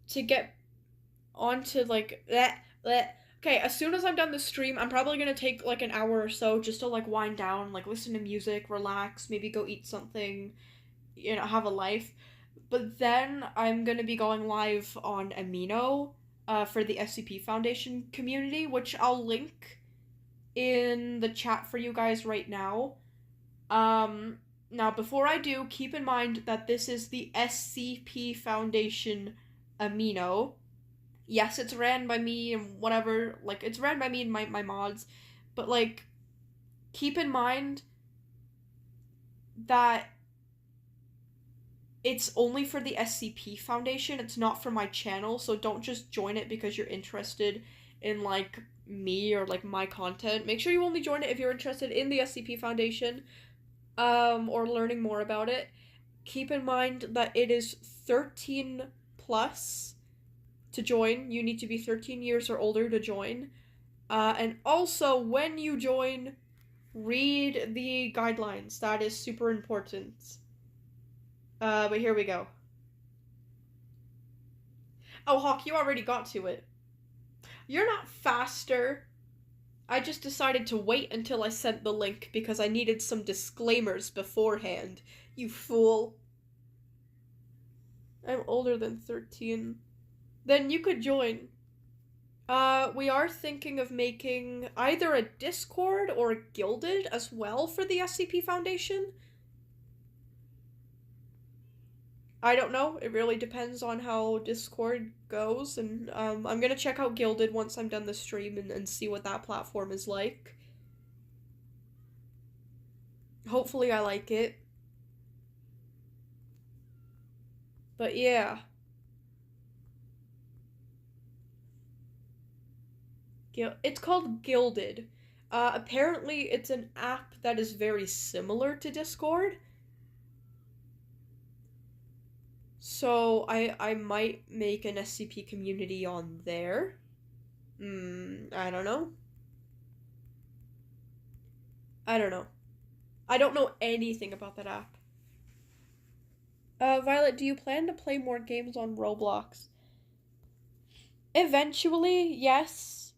to get onto like that. Okay, as soon as I'm done the stream, I'm probably gonna take like an hour or so just to like wind down, like listen to music, relax, maybe go eat something, you know, have a life. But then I'm gonna be going live on Amino for the SCP Foundation community, which I'll link in the chat for you guys right now. Now, before I do, keep in mind that this is the SCP Foundation Amino. Yes, it's ran by me and whatever, like, it's ran by me and my mods, but, like, keep in mind that it's only for the SCP Foundation, it's not for my channel, so don't just join it because you're interested in, like, me or, like, my content. Make sure you only join it if you're interested in the SCP Foundation, or learning more about it. Keep in mind that it is 13 plus to join. You need to be 13 years or older to join. And also, when you join, read the guidelines. That is super important. But here we go. Oh, Hawk, you already got to it. You're not faster. I just decided to wait until I sent the link because I needed some disclaimers beforehand. You fool. I'm older than 13. Then you could join. We are thinking of making either a Discord or a Gilded as well for the SCP Foundation. I don't know. It really depends on how Discord goes, and I'm gonna check out Gilded once I'm done the stream and see what that platform is like. Hopefully I like it. But yeah. It's called Gilded. Apparently it's an app that is very similar to Discord. So I might make an SCP community on there. I don't know. I don't know. I don't know anything about that app. Violet, do you plan to play more games on Roblox? Eventually, yes.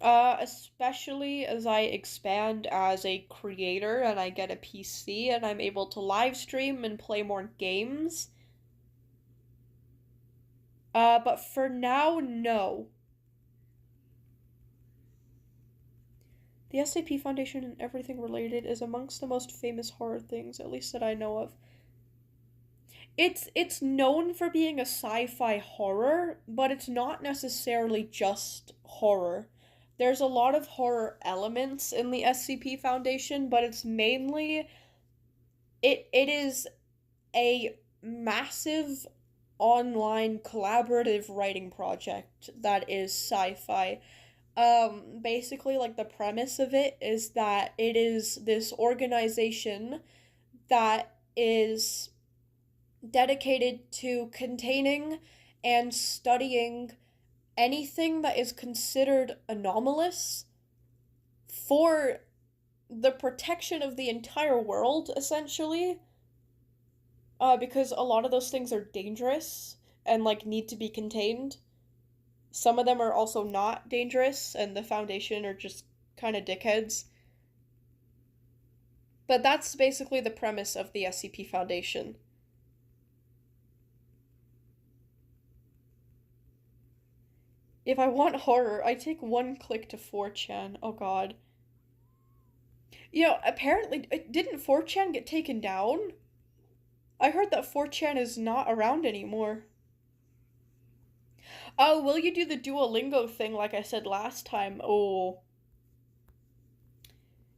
Especially as I expand as a creator and I get a PC and I'm able to live stream and play more games. But for now, no. The SAP Foundation and everything related is amongst the most famous horror things, at least that I know of. It's known for being a sci-fi horror, but it's not necessarily just horror. There's a lot of horror elements in the SCP Foundation, but it's mainly it is a massive online collaborative writing project that is sci-fi. Basically, like, the premise of it is that it is this organization that is dedicated to containing and studying anything that is considered anomalous for the protection of the entire world, essentially. Because a lot of those things are dangerous and, like, need to be contained. Some of them are also not dangerous, and the Foundation are just kind of dickheads. But that's basically the premise of the SCP Foundation. If I want horror, I take one click to 4chan. Oh god. You know, apparently, didn't 4chan get taken down? I heard that 4chan is not around anymore. Oh, will you do the Duolingo thing like I said last time? Oh.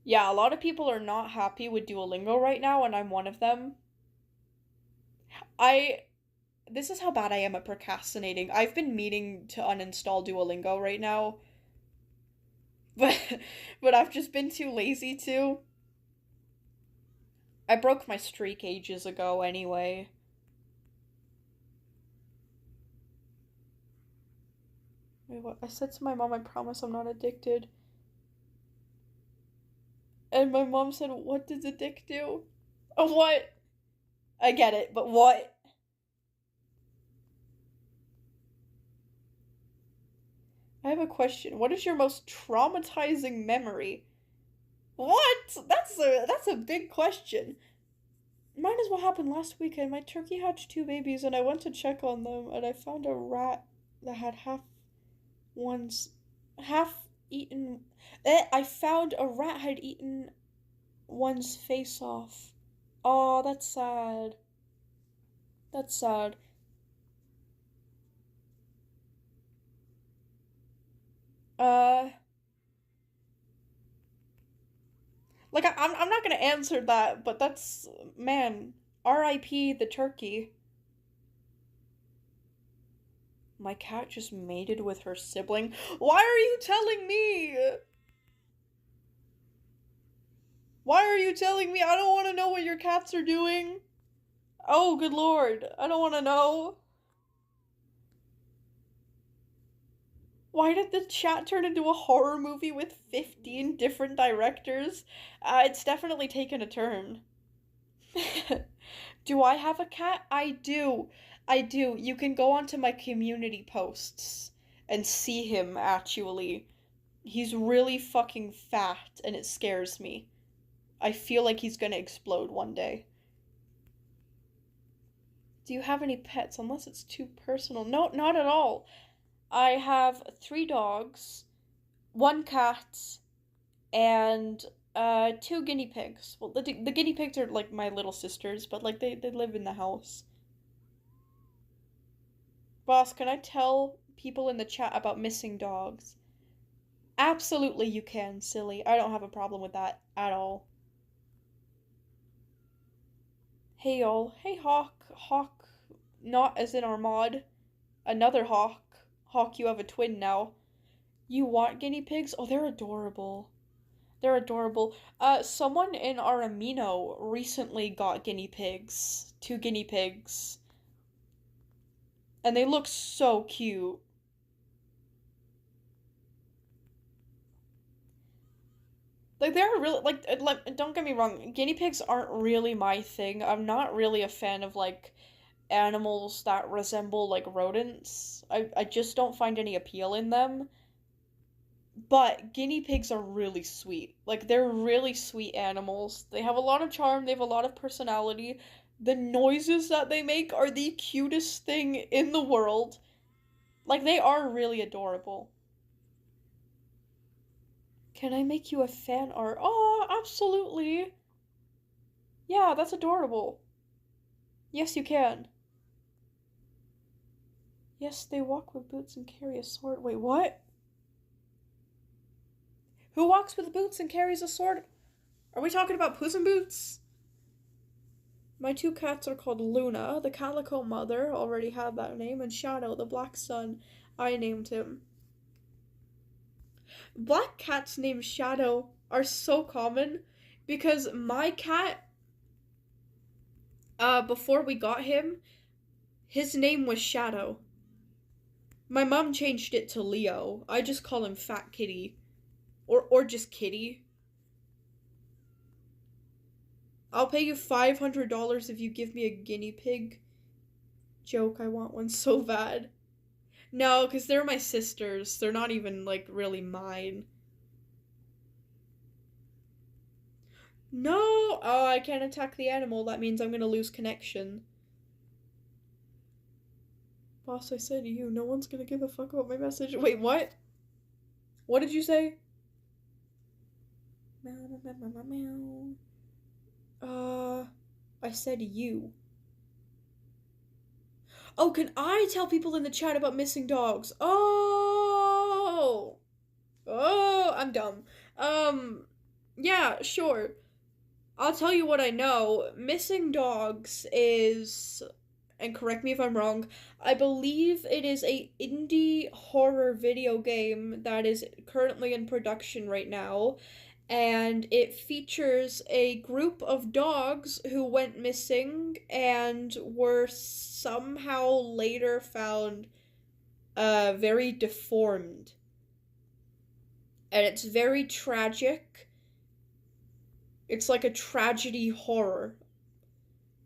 Yeah, a lot of people are not happy with Duolingo right now, and I'm one of them. This is how bad I am at procrastinating. I've been meaning to uninstall Duolingo right now. But I've just been too lazy to. I broke my streak ages ago anyway. Wait, what? I said to my mom, I promise I'm not addicted. And my mom said, what did the dick do? Oh, what? I get it, but what? I have a question. What is your most traumatizing memory? What? That's a big question. Mine is what happened last weekend. My turkey hatched 2 babies, and I went to check on them, and I found a rat that had half eaten. I found a rat had eaten one's face off. Oh, that's sad. That's sad. Uh, like, I'm not gonna answer that, but that's, man, R.I.P. the turkey. My cat just mated with her sibling. Why are you telling me? Why are you telling me? I don't want to know what your cats are doing. Oh, good lord. I don't want to know. Why did the chat turn into a horror movie with 15 different directors? It's definitely taken a turn. Do I have a cat? I do. I do. You can go onto my community posts and see him, actually. He's really fucking fat, and it scares me. I feel like he's gonna explode one day. Do you have any pets? Unless it's too personal. No, not at all. I have 3 dogs, 1 cat, and 2 guinea pigs. Well, the guinea pigs are like my little sisters, but like they live in the house. Boss, can I tell people in the chat about missing dogs? Absolutely you can, silly. I don't have a problem with that at all. Hey y'all. Hey Hawk. Hawk, not as in our mod. Another Hawk. Hawk, you have a twin now. You want guinea pigs? Oh, they're adorable. They're adorable. Someone in our amino recently got guinea pigs. 2 guinea pigs. And they look so cute. Like, they're really, like, don't get me wrong, guinea pigs aren't really my thing. I'm not really a fan of, like, animals that resemble like rodents. I just don't find any appeal in them. But guinea pigs are really sweet. Like, they're really sweet animals. They have a lot of charm, they have a lot of personality. The noises that they make are the cutest thing in the world. Like, they are really adorable. Can I make you a fan art? Oh, absolutely. Yeah, that's adorable. Yes, you can. Yes, they walk with boots and carry a sword. Wait, what? Who walks with boots and carries a sword? Are we talking about Puss in Boots? My two cats are called Luna, the calico mother, already had that name, and Shadow, the black son. I named him. Black cats named Shadow are so common because my cat, before we got him, his name was Shadow. My mom changed it to Leo. I just call him Fat Kitty. Or just Kitty. I'll pay you $500 if you give me a guinea pig. Joke, I want one so bad. No, because they're my sisters. They're not even, like, really mine. No! Oh, I can't attack the animal. That means I'm gonna lose connection. Boss, I said you. No one's gonna give a fuck about my message. Wait, what? What did you say? I said you. Oh, can I tell people in the chat about missing dogs? Oh! Oh, I'm dumb. Yeah, sure. I'll tell you what I know. Missing Dogs is, and correct me if I'm wrong, I believe it is a indie horror video game that is currently in production right now, and it features a group of dogs who went missing and were somehow later found very deformed. And it's very tragic. It's like a tragedy horror.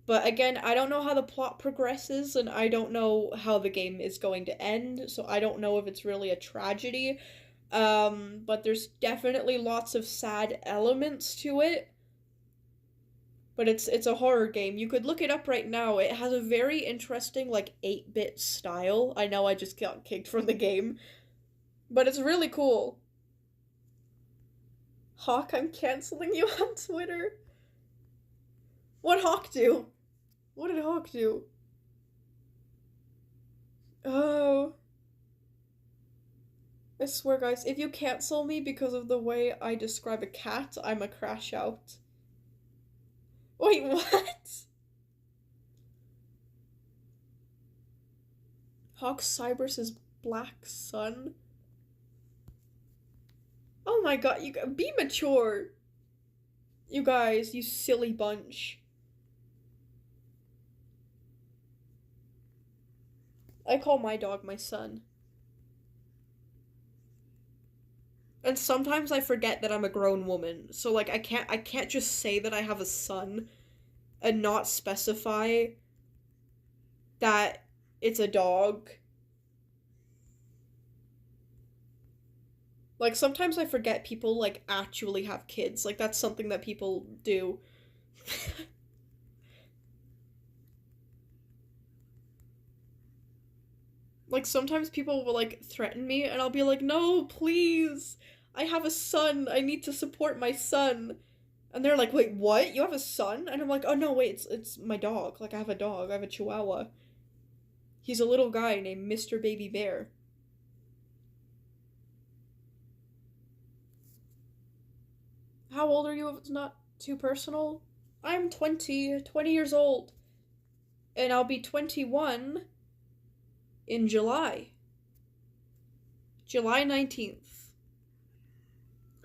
But again, I don't know how the plot progresses, and I don't know how the game is going to end, so I don't know if it's really a tragedy. But there's definitely lots of sad elements to it. But it's a horror game. You could look it up right now. It has a very interesting, like, 8-bit style. I know I just got kicked from the game. But it's really cool. Hawk, I'm canceling you on Twitter. What'd Hawk do? What did Hawk do? Oh. I swear, guys, if you cancel me because of the way I describe a cat, I'ma crash out. Wait, what? Hawk Cyberus' black son? Oh my god, you be mature. You guys, you silly bunch. I call my dog my son. And sometimes I forget that I'm a grown woman. So like I can't just say that I have a son and not specify that it's a dog. Like sometimes I forget people like actually have kids. Like that's something that people do. Like sometimes people will like threaten me and I'll be like, "No, please. I have a son. I need to support my son." And they're like, "Wait, what? You have a son?" And I'm like, "Oh no, wait, it's my dog. Like I have a dog. I have a Chihuahua. He's a little guy named Mr. Baby Bear." How old are you if it's not too personal? I'm 20 years old. And I'll be 21 in July. July 19th.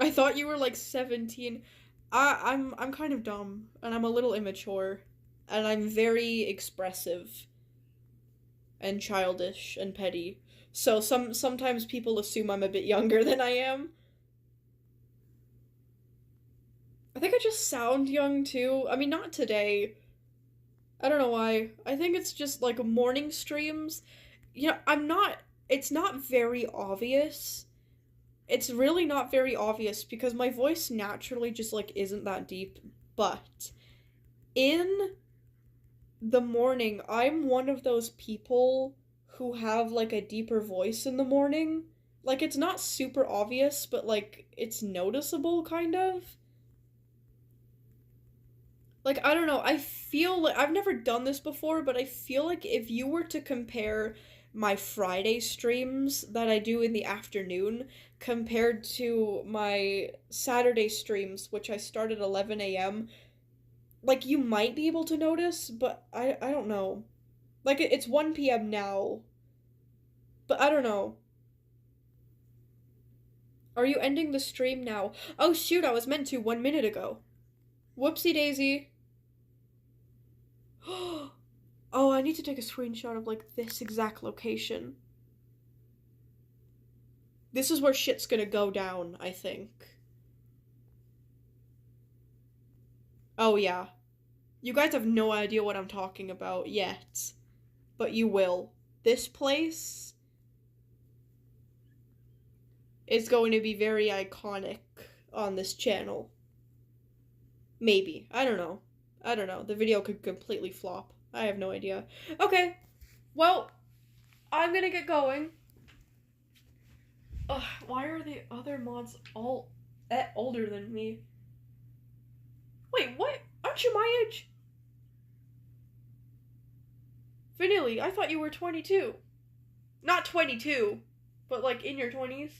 I thought you were like 17. I'm kind of dumb and I'm a little immature and I'm very expressive and childish and petty. So sometimes people assume I'm a bit younger than I am. I think I just sound young too. I mean, not today. I don't know why. I think it's just like morning streams. You know, it's not very obvious. It's really not very obvious because my voice naturally just like isn't that deep. But in the morning, I'm one of those people who have like a deeper voice in the morning. Like it's not super obvious, but like it's noticeable kind of. Like I don't know, I feel like I've never done this before, but I feel like if you were to compare my Friday streams that I do in the afternoon compared to my Saturday streams, which I start at 11 a.m., like you might be able to notice, but I don't know. Like it's 1 p.m. now, but I don't know. Are you ending the stream now? Oh shoot, I was meant to 1 minute ago. Whoopsie daisy. Oh, I need to take a screenshot of like this exact location. This is where shit's gonna go down, I think. Oh yeah. You guys have no idea what I'm talking about yet. But you will. This place is going to be very iconic on this channel. Maybe. I don't know. I don't know. The video could completely flop. I have no idea. Okay. Well, I'm gonna get going. Ugh, why are the other mods all older than me? Wait, what? Aren't you my age? Vanilli, I thought you were 22. Not 22, but like in your 20s.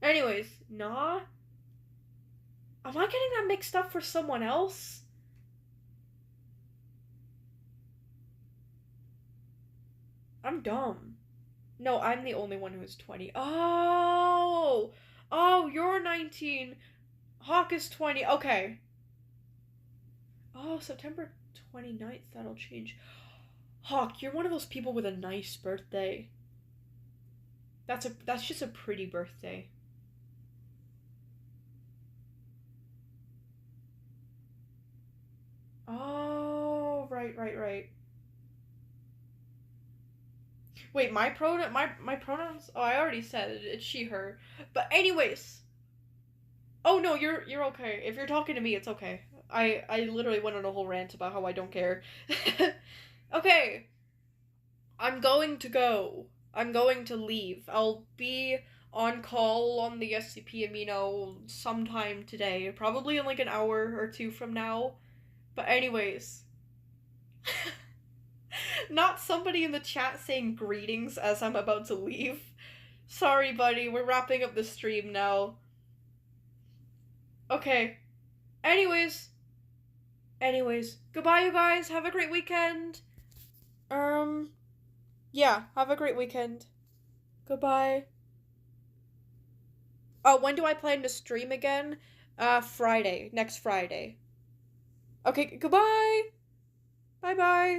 Anyways, nah. Am I getting that mixed up for someone else? I'm dumb. No, I'm the only one who's 20. Oh! Oh, you're 19. Hawk is 20. Okay. Oh, September 29th, that'll change. Hawk, you're one of those people with a nice birthday. That's just a pretty birthday. Oh, right. Wait, my pronouns? Oh, I already said it. It's she, her. But anyways. Oh no, you're okay. If you're talking to me, it's okay. I literally went on a whole rant about how I don't care. Okay. I'm going to go. I'm going to leave. I'll be on call on the SCP Amino sometime today. Probably in like an hour or two from now. But anyways. Not somebody in the chat saying greetings as I'm about to leave. Sorry, buddy. We're wrapping up the stream now. Okay. Anyways. Goodbye, you guys. Have a great weekend. Yeah, have a great weekend. Goodbye. Oh, when do I plan to stream again? Friday. Next Friday. Okay, goodbye. Bye-bye.